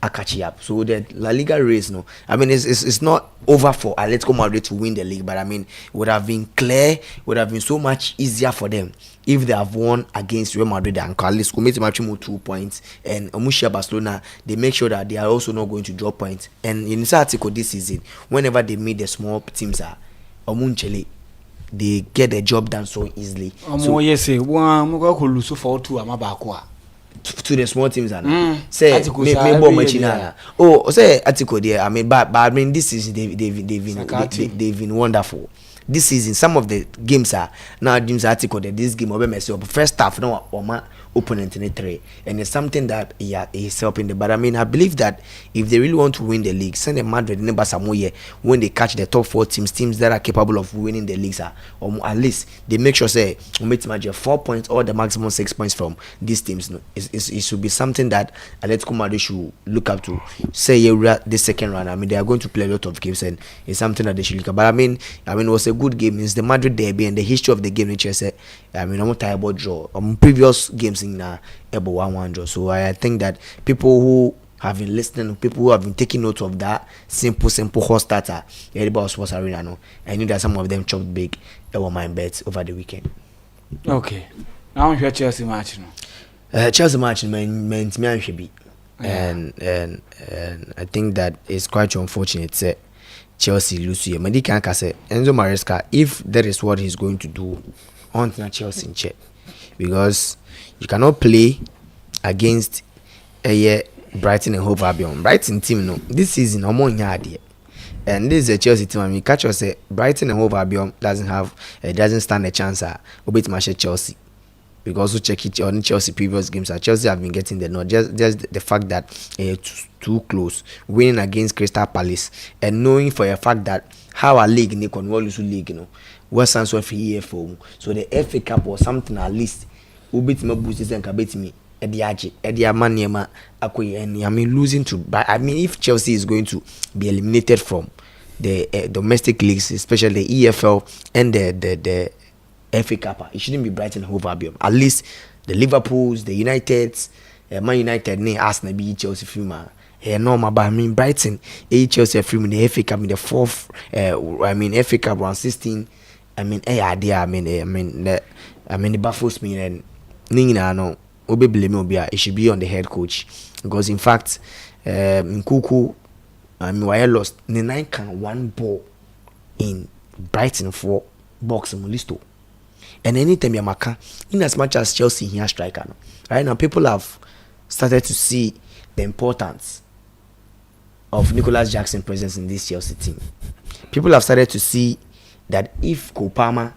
I catch you up. So the La Liga race it's not over for Atletico Madrid to win the league, but it would have been clear, would have been so much easier for them if they have won against Real Madrid and at least commit maximum 2 points. And Omushia Barcelona, they make sure that they are also not going to drop points. And in this article this season, whenever they meet the small teams Omunchele, they get the job done so easily. So, yes, one lose for 2 to the small teams say say Atiko there. But this season they've been wonderful. This season some of the games now James Atiko that this game up first half opponent in 3, and it's something that is helping them. But I believe that if they really want to win the league, send a Madrid in Basamoye when they catch the top 4 teams that are capable of winning the leagues, or at least they make sure say make 4 points or the maximum 6 points from these teams. It should be something that Atletico Madrid should look up to. Say this second round, they are going to play a lot of games, and it's something that they should look at. But it was a good game. It's the Madrid derby, and the history of the game. Which I say, I'm not tired about draw. Previous games in able 1-1 draw. So I think that people who have been listening, people who have been taking note of that simple horse starter, everybody sports arena. I knew that some of them chopped big MyBet over the weekend. Okay, now I'm Chelsea match. Chelsea match meant me should be, and I think that it's quite unfortunate. Say Chelsea lose here. Medi can say Enzo Maresca, if that is what he's going to do, on Chelsea in check, because you cannot play against a Brighton and Hove Albion. Brighton team this season I'm on here, and this is a Chelsea team. I catch us say Brighton and Hove Albion doesn't stand a chance. Obey Chelsea. We can also check it on Chelsea previous games. Chelsea have been getting the nod. Just the fact that too close, winning against Crystal Palace, and knowing for a fact that how a league in the Cornwall league, you know, West Ham so for so the FA Cup or something at least will beat me boosts and can beat me. Eddie Amaniema Akoye, and I mean losing to. But I mean, if Chelsea is going to be eliminated from the domestic leagues, especially the EFL and the FA Cup, it shouldn't be Brighton Hove Albion. At least the Liverpools, the Uniteds, Man United, Arsenal, be Chelsea film. No, but I mean Brighton, Chelsea film in the FA Cup in the fourth. I mean FA Cup round 16. I mean, it baffles me and Nina no. It should be on the head coach because in fact Nkuku why lost the 9 can 1 ball in Brighton for box and Molisto. And anytime Yamaka, in as much as Chelsea here striker no? Right now people have started to see the importance of Nicholas Jackson's presence in this Chelsea team. People have started to see that if Kopama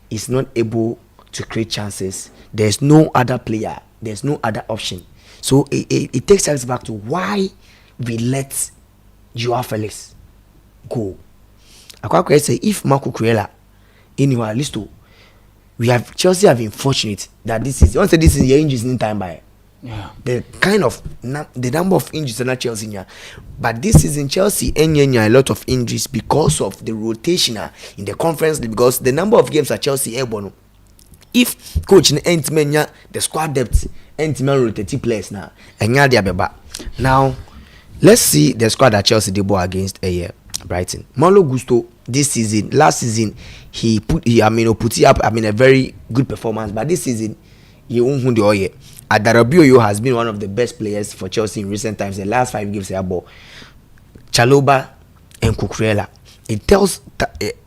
is not able to create chances, there's no other player, there's no other option. So it takes us back to why we let Joao Felix go. I say if Marco Kurela in our list, Chelsea have been fortunate that this is your injuries in time by the kind of the number of injuries in Chelsea here. But this season Chelsea a lot of injuries because of the rotation in the conference league, because the number of games at Chelsea airborne. If coach ain't menya the squad depth ain't men rotating players now now let's see the squad that Chelsea did against Brighton. Malo Gusto this season, last season he put up a very good performance, but this season he won't the oye. Adarabioyo has been one of the best players for Chelsea in recent times. The last 5 games ball Chalobah and Cucurella. It tells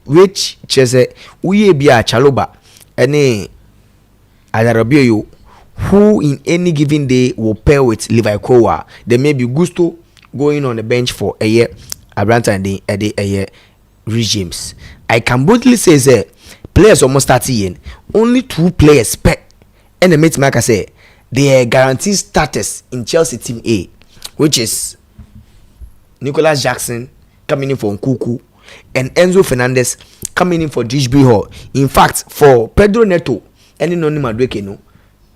which Chelsea we be a Chalobah any Adarabioyo who in any given day will pair with Levi Kowa. There may be Gusto going on the bench for a year, Abranta and a year regimes. I can boldly say players almost 30 in only 2 players and the mate Maka say they guaranteed status in Chelsea team A, which is Nicholas Jackson coming in for Nkuku and Enzo Fernandez coming in for Dishby Hall. In fact, for Pedro Neto, any Madueke no,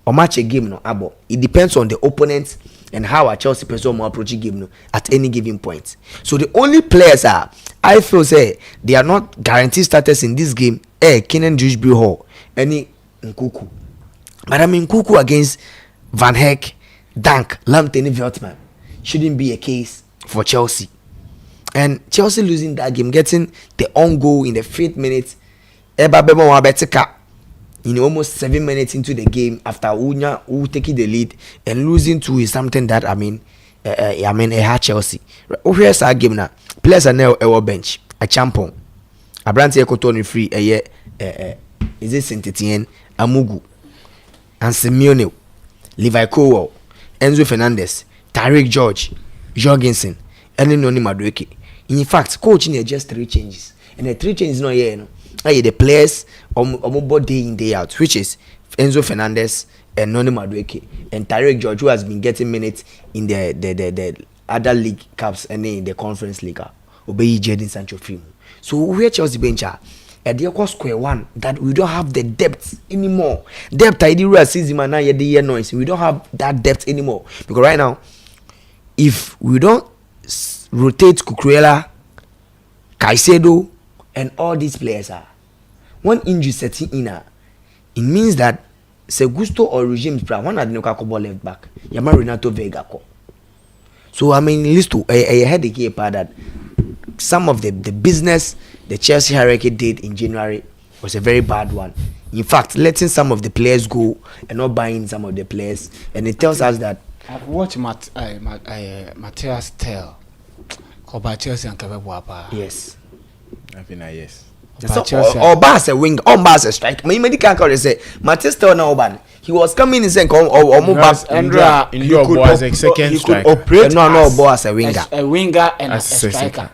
or match a game no abo. It depends on the opponent and how a Chelsea person will approach a game no at any given point. So the only players I feel say they are not guaranteed status in this game. Kenan Dishby Hall, any Nkuku. But I mean Nkuku against Van Heck, Dank, Lamptey, Veltman shouldn't be a case for Chelsea. And Chelsea losing that game, getting the own goal in the 5th minute, in almost 7 minutes into the game after Unya who taking the lead and losing to is something that a hard Chelsea. Here's our game now. Players are now our bench. A champion. A brand Tony free a year. Is it Saint Etienne, Amugu, and Simeone, Levi Kowal, Enzo Fernandez, Tariq George, Jorgensen, and Noni Madueke. In fact, coaching just 3 changes, and the 3 changes not here. No, the players on day in day out, which is Enzo Fernandez and Noni Madueke and Tariq George, who has been getting minutes in the other league cups and in the conference league. Obey Jadon Sancho film. So where Chelsea bench at the square one that we don't have the depth anymore. Depth I did season man now the year noise. We don't have that depth anymore because right now, if we don't rotate Cucurella, Caicedo, and all these players one injury setting in it means that Segusto or Regimes one had no ball left back. Yaman Renato Vega. So I mean, listen, I had a part that some of the business the Chelsea hierarchy did in January was a very bad one. In fact, letting some of the players go and not buying some of the players, and it tells us that I've watched Matthias tell about Chelsea and Kabebwapa. Yes, I think yes. Or Bass a wing, or Bass a strike. My medical colleague say Matthias tell now ban. He was coming in saying or move back. Indra was a second striker. Operate no Bass a winger. A winger and a striker.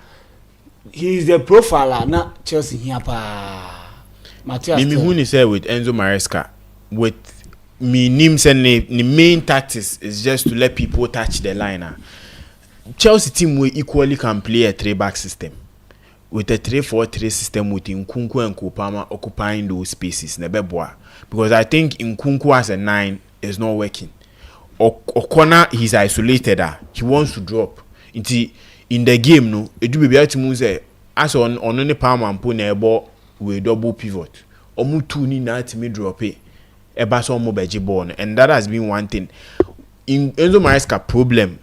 He is the profiler, not Chelsea here pa. Matthias. Mimi Huni said with Enzo Maresca with me names and the main tactics is just to let people touch the line. Chelsea team will equally can play a 3-back system with a 3-4-3 system with Nkunku and Kopama occupying those spaces. Because I think Nkunku as a 9 is not working. O'Connor, he's isolated. He wants to drop. In the game, no, it will be able to move. As on only palm and put a ball with double pivot. Omu two ni na me drop it. Eba so mo beji ball, and that has been one thing. In Enzo Maresca problem.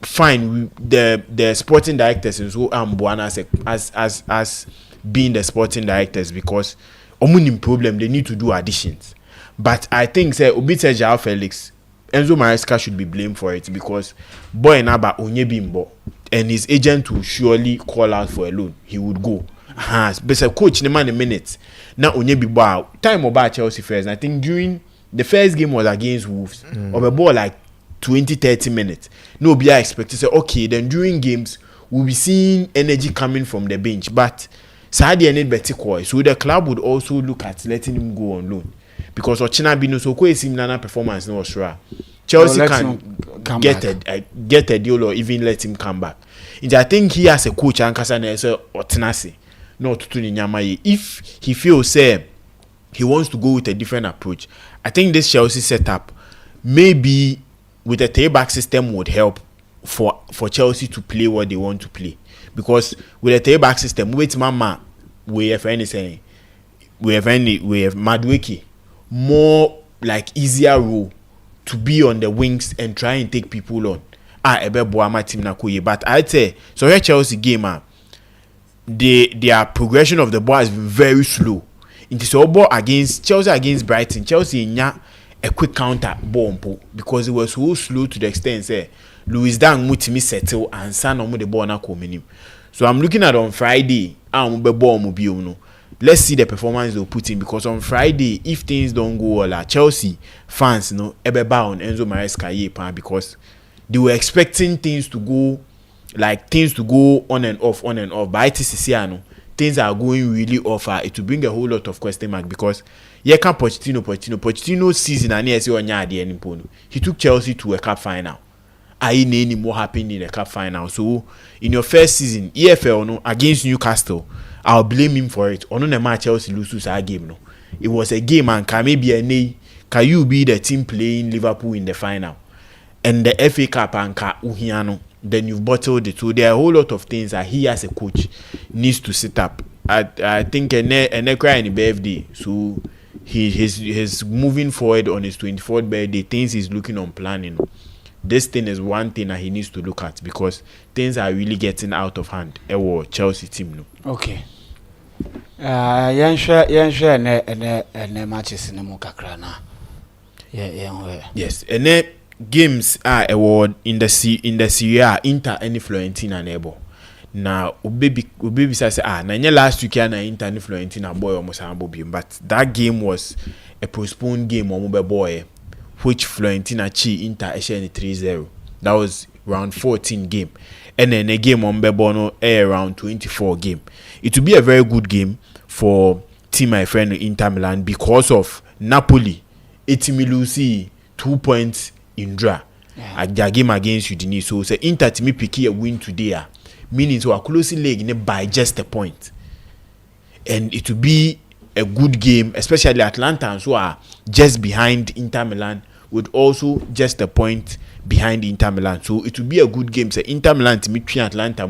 Fine, the sporting directors and so Buana as being the sporting directors because omunim problem they need to do additions. But I think say Obite João Felix, Enzo Maresca should be blamed for it because boy naba Onyebimbo and his agent will surely call out for a loan. He would go. But a coach in a minute. Now Onyebimbo time about Chelsea first. I think during the first game was against Wolves. Of a ball like 20-30 minutes. No be expect to say okay then during games we'll be seeing energy coming from the bench. But Sadia need better call. So the club would also look at letting him go on loan. Because Ochina Bino so ko nana performance no sure. Chelsea can get a deal or even let him come back. And I think he has a coach and Kasane say Otenase not to Nyamaye. If he feels say he wants to go with a different approach, I think this Chelsea setup maybe with a 3-back system would help for Chelsea to play what they want to play. Because with a 3-back system, wait mama, we have Madueke more like easier role to be on the wings and try and take people on. But I'd say so here Chelsea game their progression of the ball has been very slow. It is all ball against Chelsea against Brighton. Chelsea a quick counter bomb because it was so slow to the extent say Luis Dang mutimi settle and san on the ball na come. So I'm looking at on Friday let's see the performance they'll put in because on Friday if things don't go well Chelsea fans ebeba on Enzo Maresca because they were expecting things to go on and off but ITCC things are going really off. It will bring a whole lot of question mark because Pochettino season and he took Chelsea to a cup final. Any more happened in the cup final. So in your first season, EFL against Newcastle, I'll blame him for it. On the match Chelsea loses our game. It was a game and can you be the team playing Liverpool in the final? And the FA Cup and Uhiano, then you've bottled it. So there are a whole lot of things that he as a coach needs to set up. I think and cry in the birthday. So he's moving forward on his 24th birthday. Things he's looking on planning. This thing is one thing that he needs to look at because things are really getting out of hand. Chelsea team. Okay. Yan matches in the Mukakrana. Yes, and then games are award in the Serie A, Inter and Fiorentina nebo. Now Obebi says na last week na Inter and Fiorentina boy almost ambobim, but that game was a postponed game on boy which Fiorentina chi Inter 3-0. That was round 14 game. And then a game on Bebono around 24 game. It will be a very good game for team my friend Inter Milan because of Napoli. Etimilusi 2 points in draw. At their game against Udinese. So say Inter to me pick a win today. Meaning so a close leg by just a point. And it will be a good game, especially Atlanta who are just behind Inter Milan with also just a point behind Inter Milan. So it will be a good game. So Inter Milan to meet Atlanta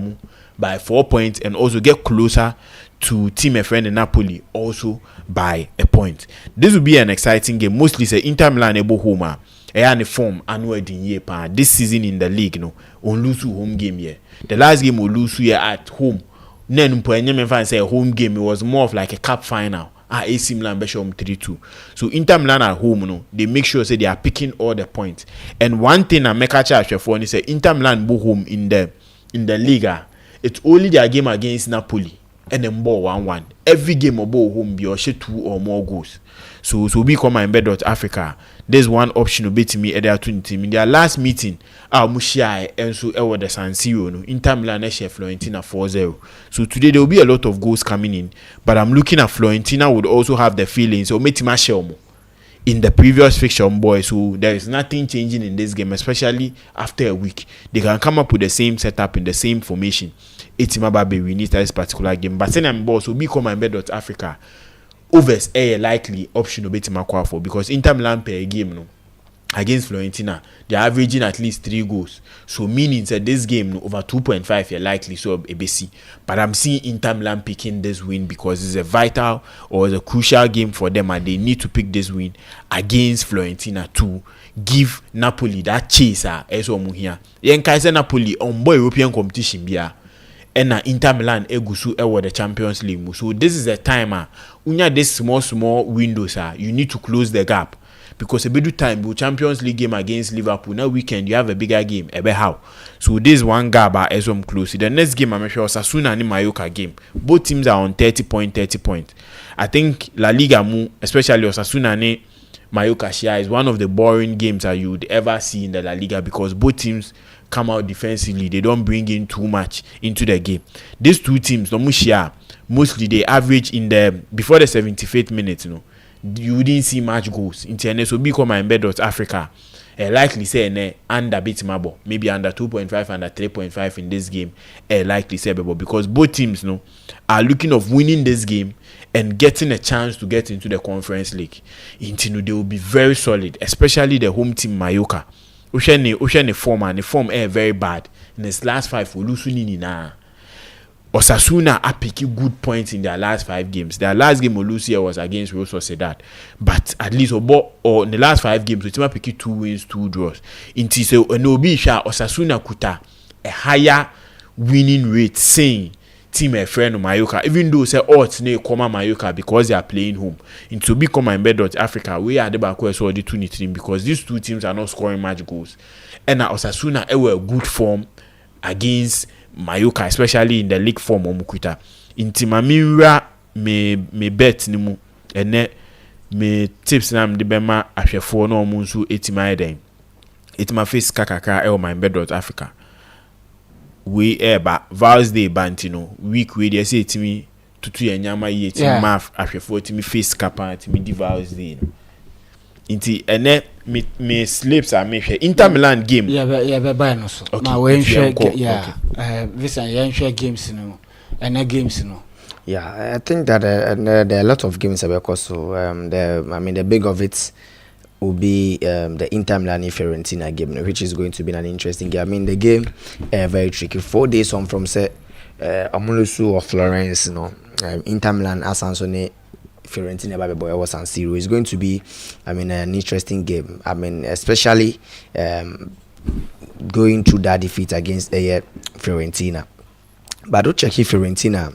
by 4 points and also get closer to team a friend in Napoli also by a point. This will be an exciting game. Mostly say Inter Milan able home and form annual year this season in the league on lose home game here. The last game will lose here at home. Then say a home game, it was more of like a cup final. AC Milan Besham 3-2. So Inter Milan at home, they make sure say they are picking all the points. And one thing I make a charge for is say Inter Milan go home in the Liga. It's only their game against Napoli and then ball 1-1. Every game of ball home be or 2 or more goals. So become MYBET.AFRICA. There's one option to beat me at their team. In their last meeting, Mushia and so the San Siro. Inter Milan Fiorentina 4-0. So today there will be a lot of goals coming in. But I'm looking at Fiorentina would also have the feeling. So in the previous fixture, boy. So there is nothing changing in this game, especially after a week. They can come up with the same setup in the same formation. Etimababe we need this particular game. But then I'm boss will become MYBET.AFRICA. Overs a likely option to bet for because Inter Milan per game no against Fiorentina they're averaging at least 3 goals. So meaning that this game no, over 2.5 you're likely so ABC. But I'm seeing Inter Milan picking this win because it's a vital or it's a crucial game for them and they need to pick this win against Fiorentina to give Napoli that chaser as well here. Yen Kaiser Napoli on boy European competition bia. And Inter Milan egusu ewo the Champions League. So this is a timer. Unya this small windows you need to close the gap because a bit time the Champions League game against Liverpool now weekend you have a bigger game ebe how. So this one gap as I'm close. The next game I'm sure Osasuna and Mallorca game. Both teams are on 30 points. I think La Liga especially Osasuna and Mallorca share is one of the boring games that you would ever see in the La Liga because both teams come out defensively. They don't bring in too much into the game. These two teams, mostly they average in the before the 75th minute. You didn't see much goals. Internet so become MYBET.AFRICA. Likely say under bit mabo, maybe under 2.5, under 3.5 in this game. Likely say because both teams are looking of winning this game and getting a chance to get into the Conference League. They will be very solid, especially the home team Mallorca. Ocean form and the form very bad. In his last 5 for losing na. Osasuna are picking good points in their last 5 games. Their last game Olusia was against Real Sociedad. But at least or in the last 5 games, we team picking 2 wins, 2 draws. Inti so Onobi Sha Osasuna kuta a higher winning rate saying team a friend of Mallorca, even though say odds ne come Mallorca because they are playing home. Into become MYBET.AFRICA, we are the back where so the 2 team because these 2 teams are not scoring much goals. And Osasuna were good form against Mallorca, especially in the league form omukuta. Inti mamira me bet ni mu ene me tips na mde bema ahwefo na omu nso etima eden. Etima face kakaka MYBET.AFRICA. We eba Vals Day bantino week we dey say etimi tutu yanyama ye etimi math ahwefo etimi face kapa etimi di Vals Day. Inti ene me sleeps are me Inter Milan game. Yeah, buy no so. Okay. Ma we share Vincent you share games and games Yeah, I think that there are a lot of games because so the big of it will be the Inter Milan Fiorentina game, which is going to be an interesting game. I mean the game very tricky. 4 days on from say Amulusu or Florence, Inter Milan Asansone Fiorentina Baby Boy was San Siro. It's going to be an interesting game. I mean especially going through that defeat against Fiorentina. But don't check if Fiorentina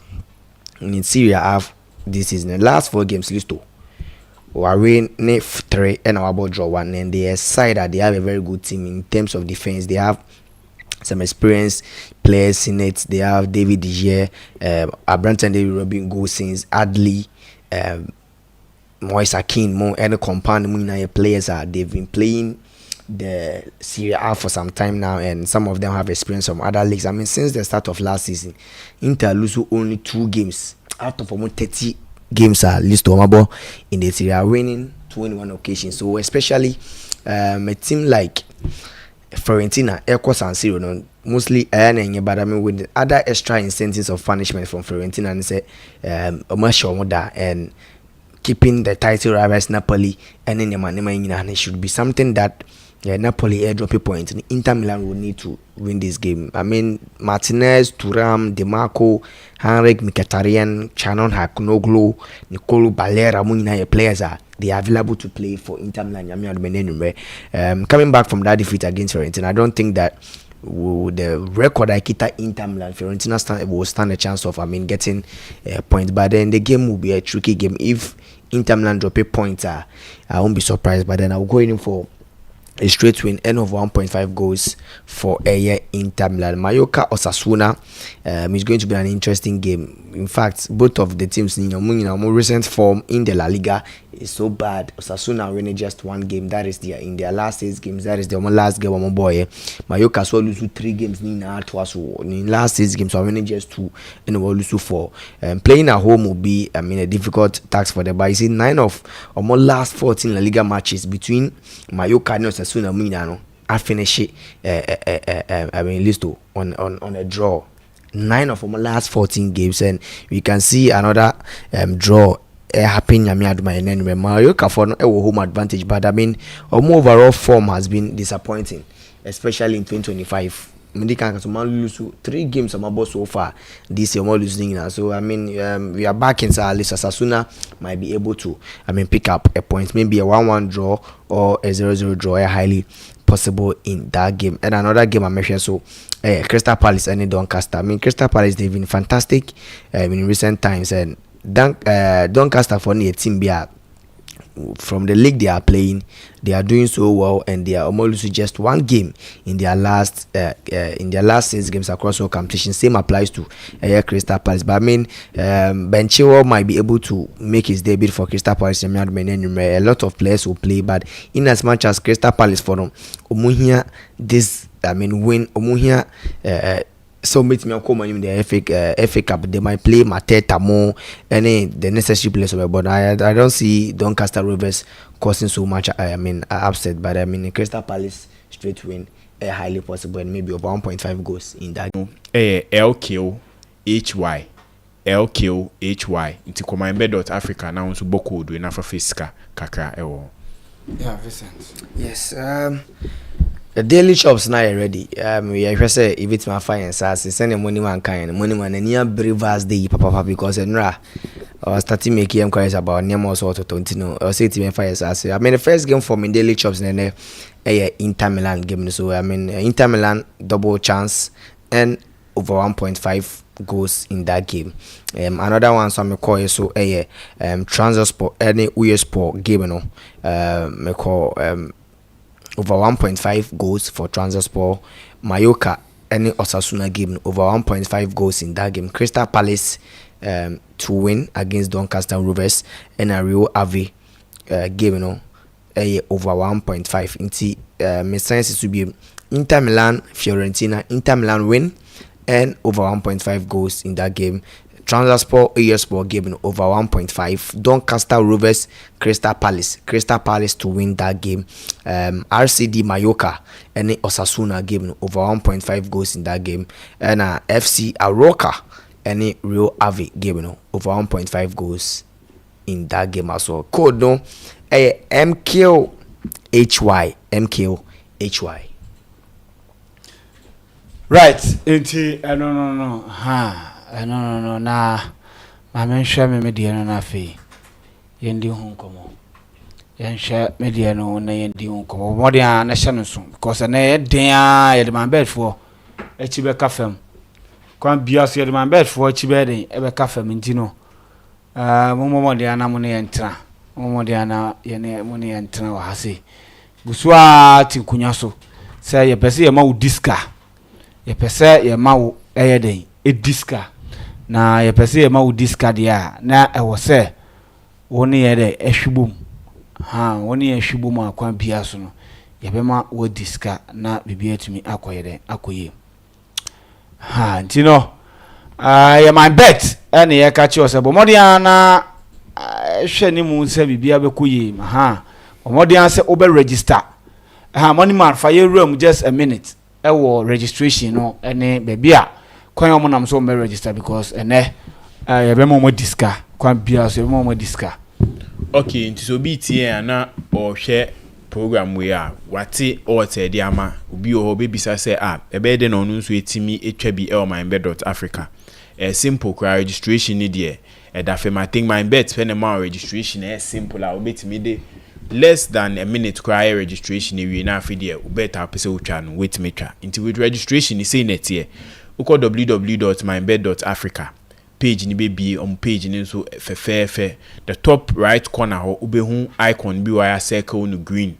in Syria have this season the last 4 games listo. Or win 3 and our ball draw 1, and they side that they have a very good team in terms of defense. They have some experienced players in it. They have David De Gea, Abranton, David Robin, Gosens, Adley, Moise Kean, and compound players they've been playing the Serie A for some time now, and some of them have experience from other leagues. I mean, since the start of last season, Inter lose only 2 games out of almost 30 games are listed in the Serie A, winning 21 occasions. So especially a team like Fiorentina, San Siro, mostly but I mean with other extra incentives of punishment from Fiorentina and say and keeping the title rivals Napoli and then it should be something that Napoli airdrop a point and Inter Milan will need to win this game. I mean Martinez, Thuram, Demarco, Henrik Mkhitaryan, Chanon Hakunoglu, Nicolo Balera, players they are available to play for Inter Milan. Coming back from that defeat against Fiorentina, I don't think that the record I kita Inter Milan Fiorentina will stand a chance of getting a point, but then the game will be a tricky game. If Inter Milan drop a point, I won't be surprised, but then I'll go in for a straight win, end of 1.5 goals for Inter Milan. Mallorca Osasuna is going to be an interesting game. In fact, both of the teams in more recent form in the La Liga is so bad. Osasuna winning just one game. That is in their last 6 games. That is the last game of my boy. Mallorca so lose 3 games. In last 6 games, so winning just 2 and we lose 4. Playing at home will be a difficult task for them. But you see 9 of my last 14 La Liga matches between Mallorca and Osasuna Minano. I finish it. Listo on a draw. 9 of my last 14 games, and we can see another draw happening. Mallorca for no home advantage, but I mean, overall form has been disappointing, especially in 2025. Lose 3 games so far this year, losing now. So I mean, we are back in Sasuna might be able to pick up a point, maybe a 1-1 draw or a 0-0 draw, highly possible in that game. And another game I mentioned, so Crystal Palace and Doncaster. I mean, Crystal Palace, they've been fantastic in recent times, and Doncaster for a team from the league they are playing, they are doing so well, and they are almost losing just 1 game in their last 6 games across all competitions. Same applies to Crystal Palace. But I mean, Ben Chilwell might be able to make his debut for Crystal Palace. A lot of players will play, but in as much as Crystal Palace for them, this win so meet me in the FA Cup. They might play Mateta more any the necessary players, but I don't see Doncaster Rovers causing so much upset. But I mean, Crystal Palace straight win highly possible, and maybe over 1.5 goals in that. LKOHY into MYBET.AFRICA now so boko do enough fiska kakra ewo. Yeah, Vincent. Yes. The daily shops now ready. We say if it's my fine sass, send money man and near brevas day papa because I was starting making inquiries about Nemo sort of Tontino or say to fire sass. I mean the first game for me daily shops and Inter Milan game. So I mean Inter Milan double chance and over 1.5 goals in that game. Another one so me call so Transport any US Sport game me call over 1.5 goals for Transport. Mallorca any Osasuna game over 1.5 goals in that game. Crystal Palace to win against Doncaster Rovers, and a Rio Ave game over 1.5 into my sense to be Inter Milan Fiorentina. Inter Milan win and over 1.5 goals in that game. Transport Sport game over 1.5. Doncaster Rovers Crystal Palace to win that game. RCD Mallorca and Osasuna game over 1.5 goals in that game. And FC Aroca and Rio Ave game over 1.5 goals in that game as well. Code no MKOHY. Right, no. No. Nah, my man share me media na fe. Yendi hu komo. Yen share media no na yendi hu komo. Mo dia na hye no so because na ye den a ye de man bed for echi be kafem. Kwan bias ye de man bed for echi be den e be kafem ntino. Mo dia na mo ne entra. Mo dia na ye ne mo ne entra wa hase. Busua ti kunya so. Say ye pese ye ma wo diska. Ye pese ye ma wo eye den e diska. Na ye pese ye ma wo diska dia na e wo se woni ye de ehwubum woni ye ehwubum akwan bia so no ye be ma wo diska na bibia tumi akoye de akoye ntino ye my bet ene ye ka chi o se bo modia na hwe ni mu se bibia be koye modia se obe register money man fa ye room just a minute e wo registration no ene bebia kwan yo nam so me register because ene ye be mo diska kwan bia so ye mo diska. Okay, nti so bi tie na o hwe program we a wate o te di ama obi o be bisa say ebe de no nso etimi etwa bi MYBET.AFRICA simple cry registration ni de da fe I think MYBET pen ma registration simple a obetimi de less than a minute cry registration we na afi de obeta pese utwa no wait me twa nti with registration ni say net here uko www.MYBET.AFRICA page ni be on page ni so fe the top right corner ho ubehu icon bi wire circle no green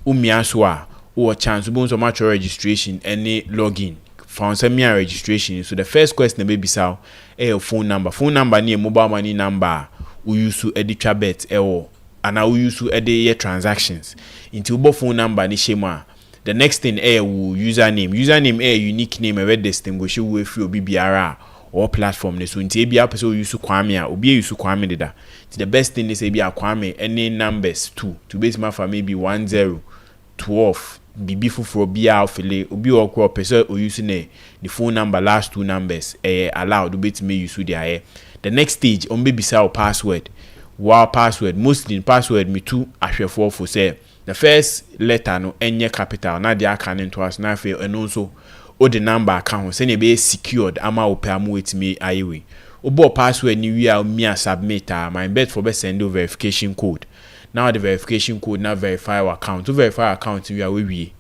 umia so a o chance bo so match registration any login found some registration. So the first question be bisa your phone number ni mobile money number we use to edit bet and now use to your transactions into your phone number ni shema. The next thing will username unique name a distinguish you with your BBR or platform so into be up so use Kwame or be use Kwame dida. The best thing is be a Kwame any numbers too to base my for maybe 10 12 be for be file or be or person or using the phone number last two numbers allowed to bit me use the next stage on baby say password. Wow, password mostly password me too ashwe for say the first letter no enye capital na dia can into us na fe and also o the number account say be secured ama o pay amu wetimi ayewe obo password ni wi a me submit my bet for be send verification code. Now the verification code now verify our account to verify account we are we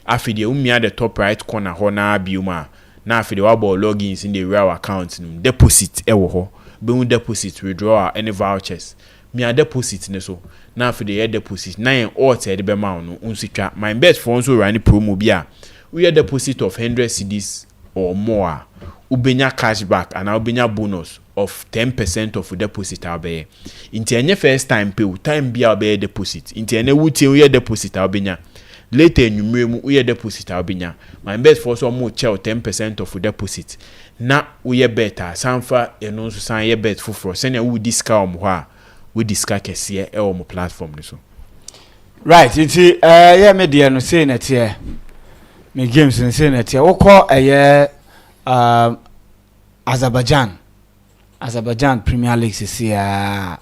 after the at the top right corner ho na biuma na after the wabo logins in the real account deposit ewo ho be deposit withdrawal any vouchers me a deposit ne so na after the deposit 9 or 10 be ma no unsitwa my bet for so run promo bia we deposit of 100 cedis or more ubenya cashback and ubenya bonus of 10% of deposit abe inti enye first time pay time bia abe deposit inti ene wuti we deposit abenya later enumremu we deposit abenya my bet for so mo chell 10% of deposit na we better sanfa eno so san ye bet for send we discount ho a we discuss kese e o mo platform ni so right inti yeah media no say na tie me games no say na tie wo call Azerbaijan Premier League is here.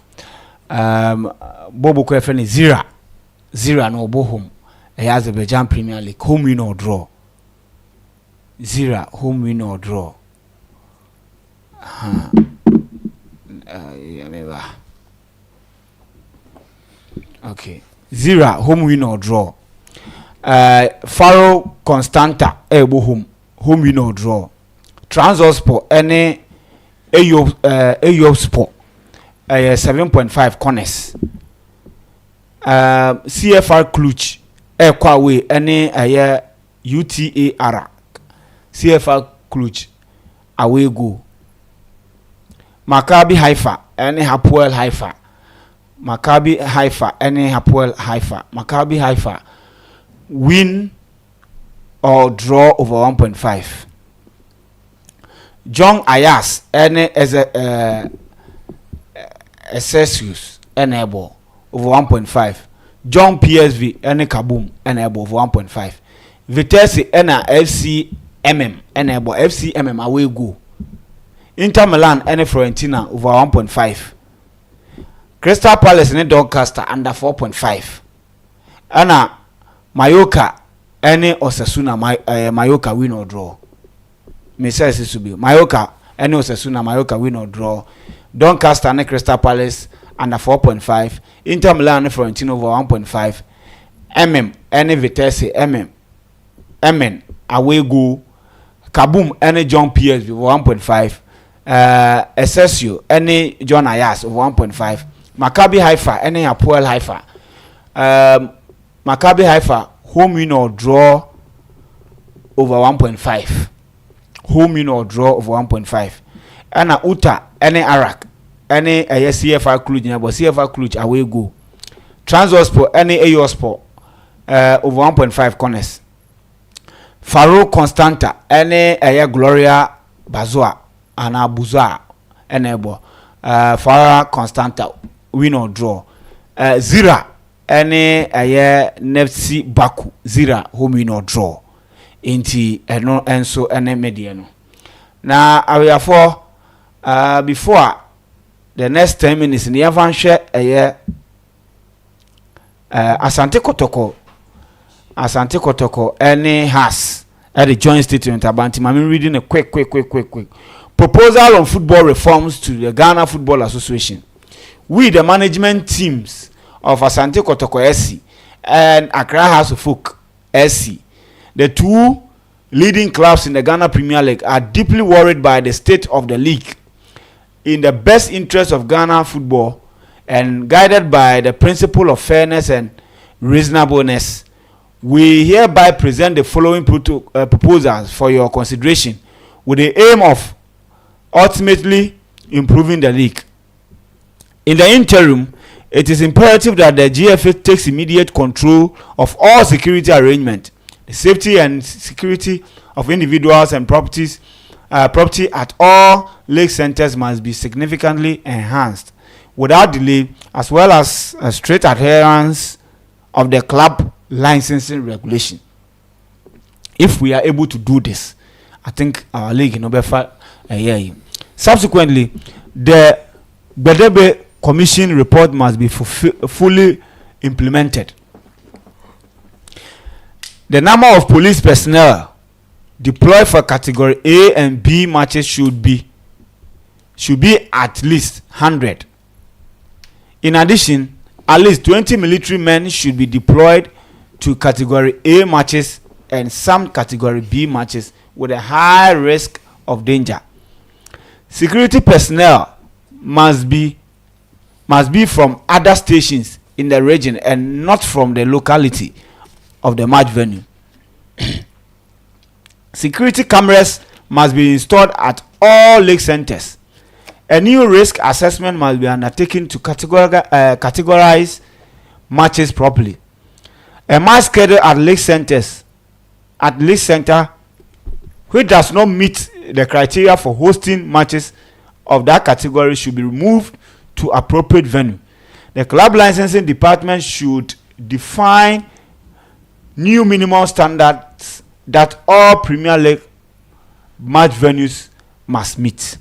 Bobo Kwefeni Zira no Bohum. Azerbaijan Premier League home win or draw. Zira home win or draw. Okay. Zira home win or draw. Faro Constanta Bohum home win or draw. Transport any Ayo Sport 7.5 corners. CFR Cluj Ekwawe any UTA Arak. CFR Cluj away go. Maccabi Haifa any Hapoel Haifa. Maccabi Haifa any Hapoel Haifa. Maccabi Haifa win or draw over 1.5. John Ayas any as a Celsius enable over 1.5. John PSV any Kaboom enable over 1.5. Vitesse ena FCMM enable FCMM away go. Inter Milan any Fiorentina over 1.5. Crystal Palace any Doncaster under 4.5. Ana Mallorca any Osasuna Mallorca win or draw. Messiah be Mallorca any Osasuna Mallorca win or draw. Doncaster and Crystal Palace under 4.5. Inter Milan and Fiorentina over 1.5. Any Vitesse MN away go. Kaboom any John PSV over 1.5. Essesio any John Ayas over 1.5. Maccabi Haifa any Hapoel Haifa. Maccabi Haifa home win or draw over 1.5. Home win or draw over 1.5. Ana Uta any Arak any CFR Cluj but CFR Cluj away go. Transport any Ayo Sport over 1.5 corners. Faro Constanta any Gloria Bazoa and Abuza enable. Faro Constanta win or draw. Zira any Nefsi Baku Zira home win or draw. Inti eno enso ene media no na aweyafo before the next 10 minutes ni yavan hwe Asante Kotoko any has at the joint statement about him. I'm reading a quick proposal on football reforms to the Ghana Football Association. We the management teams of Asante Kotoko SC and Accra House of Folk SC, the two leading clubs in the Ghana Premier League, are deeply worried by the state of the league. In the best interest of Ghana football and guided by the principle of fairness and reasonableness, we hereby present the following proposals for your consideration with the aim of ultimately improving the league. In the interim, It is imperative that the GFA takes immediate control of all security arrangements. The safety and security of individuals and property at all league centers must be significantly enhanced without delay, as well as strict adherence of the club licensing regulation. If we are able to do this, I think our league in Obefa a year. Subsequently, the Bedebe Commission report must be fully implemented. The number of police personnel deployed for category A and B matches should be at least 100. In addition, at least 20 military men should be deployed to category A matches and some category B matches with a high risk of danger. Security personnel must be from other stations in the region and not from the locality of the match venue. Security cameras must be installed at all league centers. A new risk assessment must be undertaken to categorize matches properly. A match schedule at league center which does not meet the criteria for hosting matches of that category should be removed to appropriate venue. The club licensing department should define new minimum standards that all Premier League match venues must meet.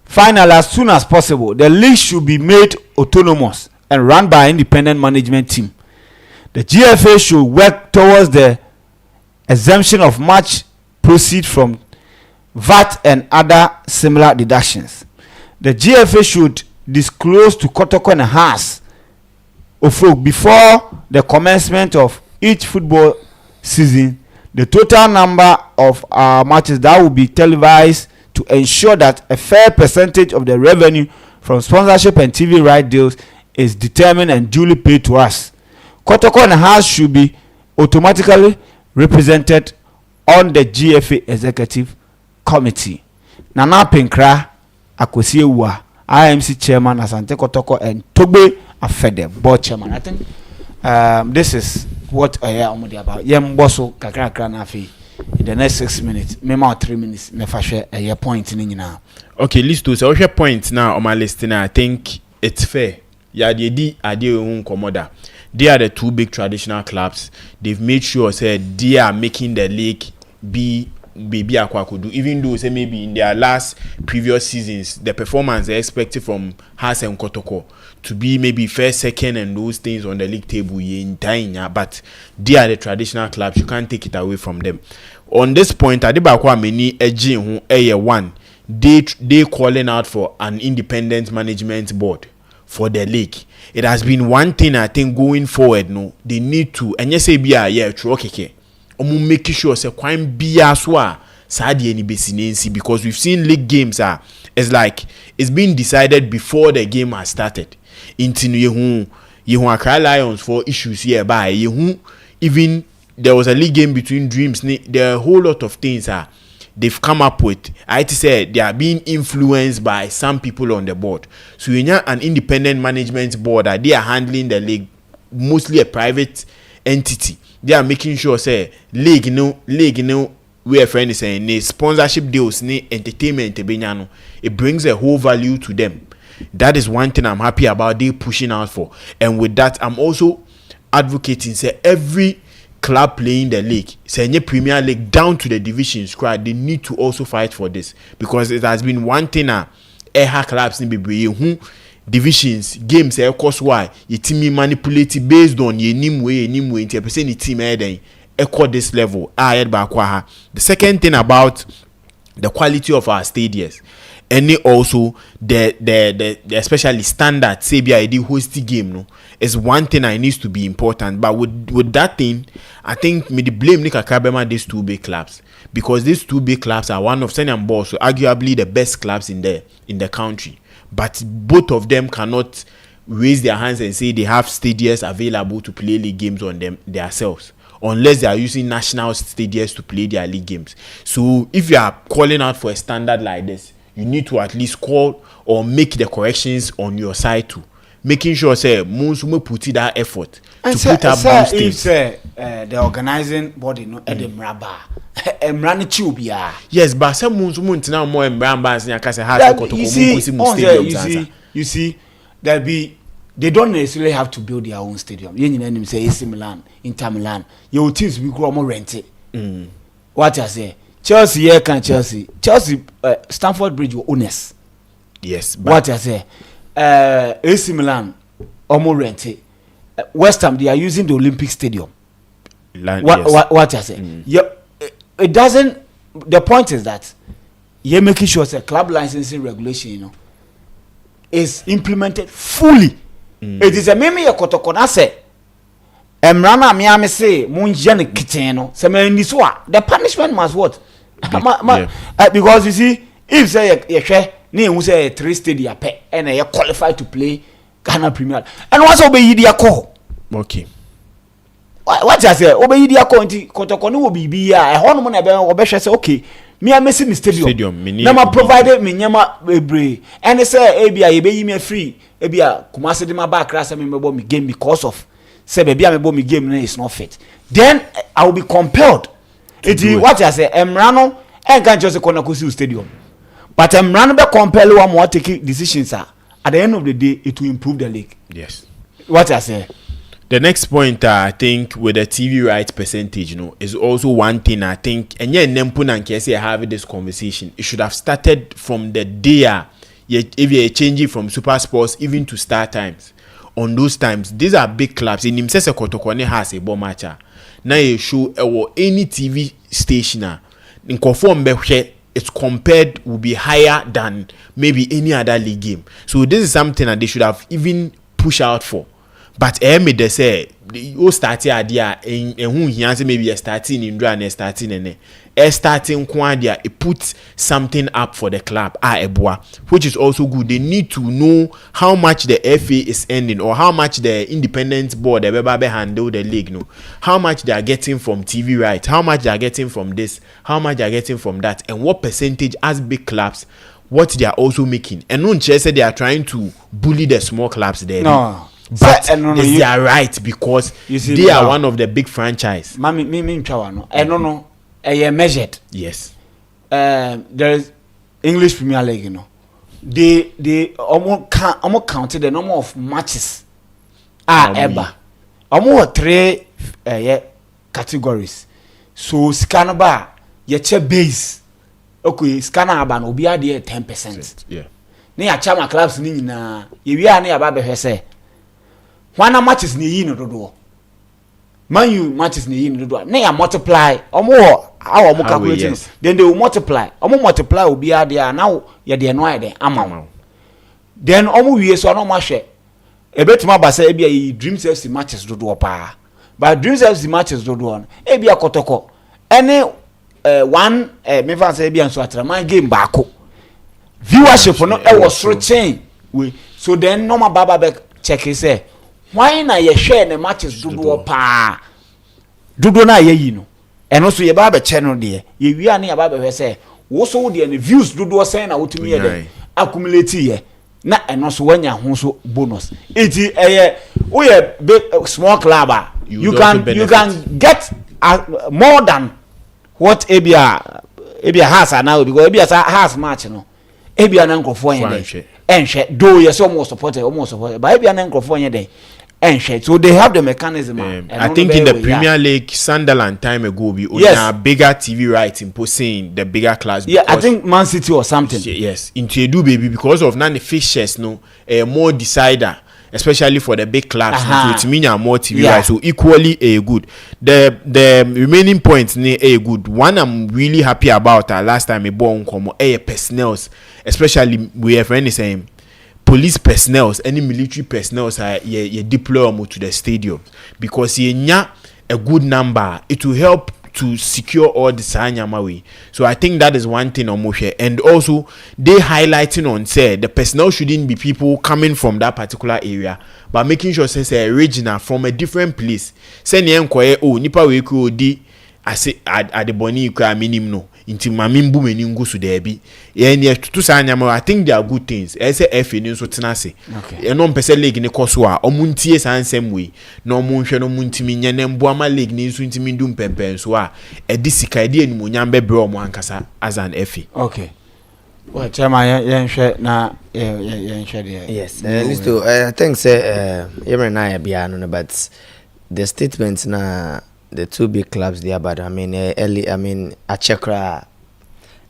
Finally, as soon as possible, the league should be made autonomous and run by an independent management team. The GFA should work towards the exemption of match proceeds from VAT and other similar deductions. The GFA should disclose to Kotoko and Haas before the commencement of each football season the total number of matches that will be televised to ensure that a fair percentage of the revenue from sponsorship and TV right deals is determined and duly paid to us. Kotoko and Haas should be automatically represented on the GFA Executive Committee. Nana Pinkra Akosiewa, IMC Chairman Asante Kotoko, and Tobe Afede, Board Chairman. I think this is what I am about. Yem Bosso Kakra Nafi. In the next 6 minutes, maybe 3 minutes, me fashe a point in now. Okay, list to say point now on my list now. I think it's fair. Yeah, they are They are the two big traditional clubs. They've made sure say they are making the league be baby akwakudu. Even though say maybe in their last previous seasons the performance they expected from Haas and Kotoko to be maybe first, second, and those things on the league table in time, but they are the traditional clubs. You can't take it away from them. On this point, Adibakwa many one. They calling out for an independent management board for the league. It has been one thing I think going forward. No, they need to. And yes, make sure say kwine biya swa sadi any besinensi, because we've seen league games it's like it's been decided before the game has started. Into you Accra Lions for issues here by even there was a league game between Dreams. There are a whole lot of things they've come up with. I say they are being influenced by some people on the board. So you have an independent management board that they are handling the league, mostly a private entity. They are making sure say league we are friends saying sponsorship deals, entertainment, it brings a whole value to them. That is one thing I'm happy about they pushing out for. And with that, I'm also advocating say every club playing the league, say any Premier League down to the division squad, they need to also fight for this, because it has been one thing clubs in be divisions games course why your team manipulate based on your name way into percent team echo this level. The second thing about the quality of our stadiums, and also the especially standard say be ID hosting game no is one thing that needs to be important. But with that thing, I think me the blame Nika Kabema these two big clubs, because these two big clubs are one of Senior Boss, so arguably the best clubs in the country. But both of them cannot raise their hands and say they have stadiums available to play league games on them themselves, unless they are using national stadiums to play their league games. So if you are calling out for a standard like this, you need to at least call or make the corrections on your side too, making sure say Munsume put that effort and to put up boostings. The organizing body no edemraba emrani chubia. Yes, but some Munsume ntina more embrambas nya kase ha stadium. You see they don't necessarily have to build their own stadium. You know, say AC Milan, Inter Milan, your teams will grow more rent it. What I say, Chelsea, yeah, can Chelsea, Stamford Bridge were owners. Yes, but what I say, AC Milan, almost rent it. West Ham, they are using the Olympic Stadium. What I say, yeah, it doesn't. The point is that you're making sure that club licensing regulation, you know, is implemented fully. It is a meme kotokona say emrana miami say munje ne kitten no se me niswa the punishment must what because you see if say ye hwe na ehun say 3 stadia pe and you qualified to play Ghana Premier and once obey dia call okay what I say obey dia call nti kotokona wo bibia e hono mo na be obehwe say okay me amesi me stadium na ma provided me nyama ebre and say ebia ye be yi me free ebia Kumasi de ma back rasa me mebo me game because of say baby am mebo me game no is not fit, then I will be compelled it what I say emrano en kan just kona kosi stadium but emrano be compel one more take decisions at the end of the day it will improve the league. Yes, what I say. The next point, I think, with the TV rights percentage, you know, is also one thing I think. And yeah, Nempuna and Kese having this conversation. It should have started from the day if you're changing from Super Sports even to Star Times. On those times, these are big clubs. In Nimsese Kotokwane has a bomb matcha. Now you show any TV station in conform it's compared will be higher than maybe any other league game. So this is something that they should have even pushed out for. But made they say you start idea and who he answer maybe a starting in Indra and starting and a starting quadia it puts something up for the club which is also good. They need to know how much the FA is earning or how much the independent board the handle the league no, how much they are getting from TV rights, how much they are getting from this, how much they are getting from that, and what percentage as big clubs what they are also making. And no say they are trying to bully the small clubs there. No. But they are right because they are one of the big franchise. Me no. Measured. Yes. There is English Premier League, you know. They almost counted the number of matches. Ever. Almost 3 categories. So scanner bar, your base. Okay, scanner bar no be there 10%. Yeah. Ne ya chama clubs ni na ye wi ane aba be say. Wana matches ni yi no dodo. Man you matches ni yi no dodo. Na ya multiply. Omo how omo calculate. Yes. Then they will multiply. Omo multiply obi there now ye de no ide ama. Then omo wie so no ma hwe. Ebetima ba say ebia yi Dreams FC matches dodo pa. But Dreams FC matches dodo on. Ebia kotoko. Any one me fan say ebia so atraman game baako. Viewership no e was so chain. So then normal baba back check it say why na ye share the matches dodo pa dodo na ye yi no eno so ye ba be che no de ye wi ane ya ba be say wo so de ne views dodo say na wotumi ye de accumulate ye na eno so wanya ho so bonus iti wo ye big small club you can get more than what ebia has now because ebia has match no ebia na nkofo yen de enhwe do ye so almost support but ebia na nkofo yen de. So they have the mechanism. I think in the Premier League, Sunderland time ago, we a bigger TV rights imposing the bigger class. Yeah, I think Man City or something. Yes, into a do baby because of none fixtures, no, more decider, especially for the big clubs. So it means more TV rights. So equally good. The remaining points a good. One I'm really happy about. Last time a born come personnel, especially we have any same. Police personnel, any military personnel ye deploy to the stadium because ye nya a good number. It will help to secure all the Sanyama way. So I think that is one thing on Moshe. And also they highlighting on say the personnel shouldn't be people coming from that particular area, but making sure say original from a different place. Say nipa we could di I say at the boni minimum no. inti mame mbu mani ngu so there bi ye ne tutu sa nyama I think they are good things e say FA ni so tena se e no mpese league ni koso a omuntie sansem we na omunhwe no muntimi nya ne mbo ama league ni so ntimi ndum pempen so a e di sika e di animonyam bebre omo ankasa as an FA. Okay. Well, Chama, yenhwe na yenhwe there. Yes, listo. I think say but the statements na the two big clubs there, but I mean Achekra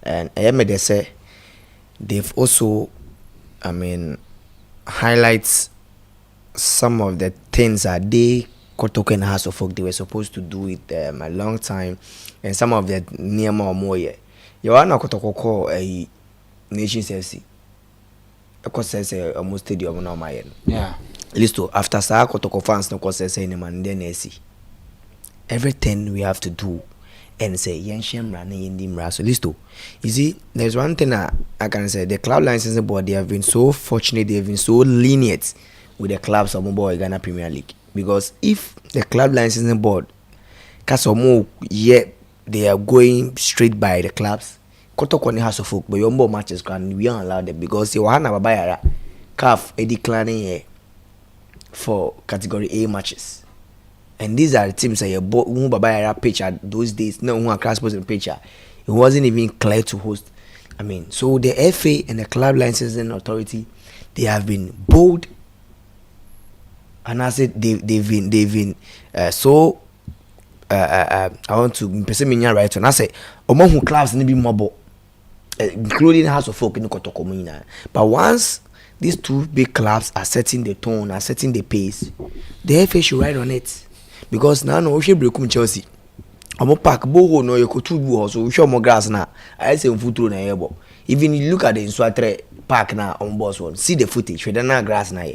and they say they've also highlights some of the things that they Kotoko and House of Folk they were supposed to do it a long time, and some of the near more yeah. You are not Kotoko a Nations FC. Of course, say almost stadium no my end. Yeah. Listo after Sa Kotoko fans no course say any man then see. Everything we have to do and say Yenshem running in the Mraso Listo. You see, there's one thing I can say the club licensing board they have been so fortunate, they have been so lenient with the clubs of Mobile Ghana Premier League. Because if the club licensing board Kasomo yet they are going straight by the clubs. Kotoko House of Folk, but your more matches can we aren't allowed them because you want to buy CAF a declining for category A matches. And these are the teams that you bought buy a pitch at those days. No one class was in picture. It wasn't even clear to host. So the FA and the club licensing authority, they have been bold. And I said they've been so I want to person me right and I say among who clubs need be mobile. Including House of Folk in Kotoko. But once these two big clubs are setting the tone, are setting the pace, the FA should ride on it. Because now no she break Chelsea. Omo park boho no you could two so we show more grass now. I say foot through na ebo. Even you look at the Inswatre park now on boss one, see the footage, with na grass now.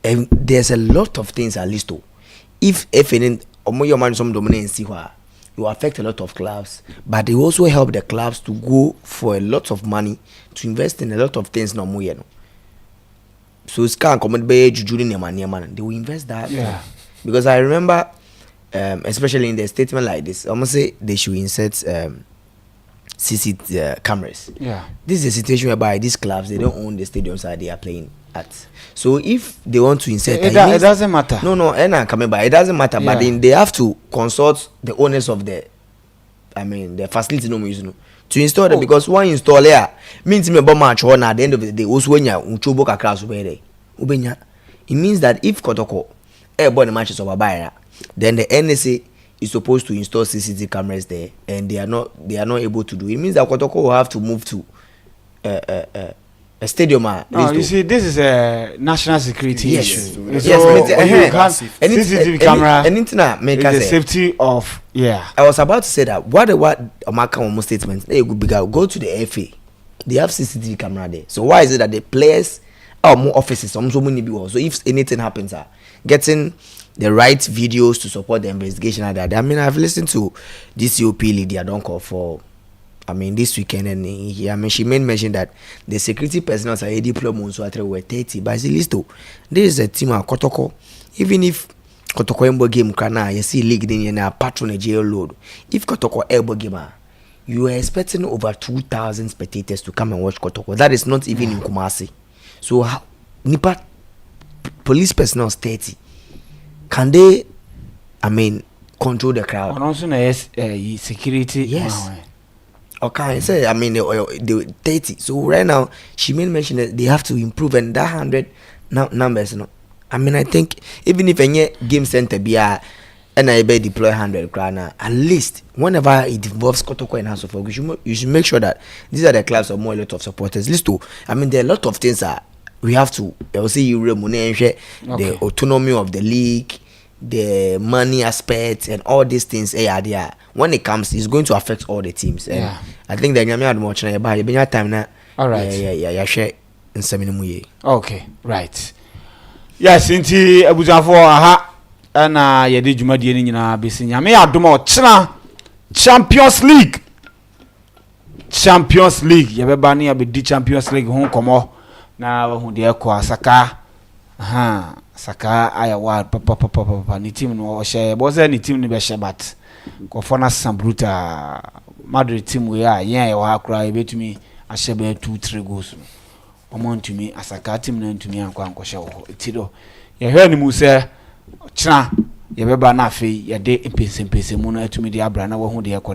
And there's a lot of things at least. If FA omo your man some dominate see why you affect a lot of clubs, but they also help the clubs to go for a lot of money to invest in a lot of things no more, you know. So it's can't come by juju ni man. They will invest that. Yeah. Because I remember, especially in the statement like this, I'm gonna say they should insert CC cameras. Yeah. This is a situation whereby these clubs they don't own the stadiums that they are playing at. So if they want to insert, it doesn't matter. No, coming by it doesn't matter. Yeah. But then they have to consult the owners of the facility no use to install them because one installer means me about match or at the end of the day also when you uchobo kakra so be ubenya. It means that if Kotoko airborne matches of Abaya, then the NSA is supposed to install CCTV cameras there, and they are not able to do. It means that Kotoko will have to move to a stadium. No, you see, this is a national security issue. Yes, CCTV camera and internet make the safety of I was about to say that what Amaka almost statement they go to the FA. They have CCTV camera there. So why is it that the players are more offices? So if anything happens, getting the right videos to support the investigation like that. I've listened to this COP Lydia Donko for this weekend, and she made mention that the security personnel are deployed so were 30. But this is a team of Kotoko. Even if Kotoko Embo game kana, you see league in a patronage load. If Kotoko Embo game, you are expecting over 2,000 spectators to come and watch Kotoko. That is not even in Kumasi. So Nipa police personnel 30. Can they control the crowd? And also security. Yes. Okay, say they 30. So right now she made mention that they have to improve and that 100 numbers. I think even if any game center be and I deploy 100 krana, at least whenever it involves Kotoko and House of Folk, you should make sure that these are the clubs of more a lot of supporters. List to there are a lot of things that we have to the autonomy of the league, the money aspect, and all these things. When it comes, it's going to affect all the teams. And I think that Nyame had much na time na. All right. Yeah. Share in seminar. Okay, right. Yes, inti abuzafo aha na yede dwumadie ni nyina besi Nyame adom chena Champions League. Yebeba na yabedi Champions League ho komo na hu de kwa Saka. Saka ayawa papa ni team no share boze ni team ni be shebat ko fona sambruta Madrid team we are yen ya wa kra ebetumi ahye be 2-3 goals omo ntumi asaka team na ntumi ankwa ankɔhye wo ti do ye hwɛ ni mu sɛ kyena ye beba na afei ye de empese mu na atumi de abra na wo hu de yakɔ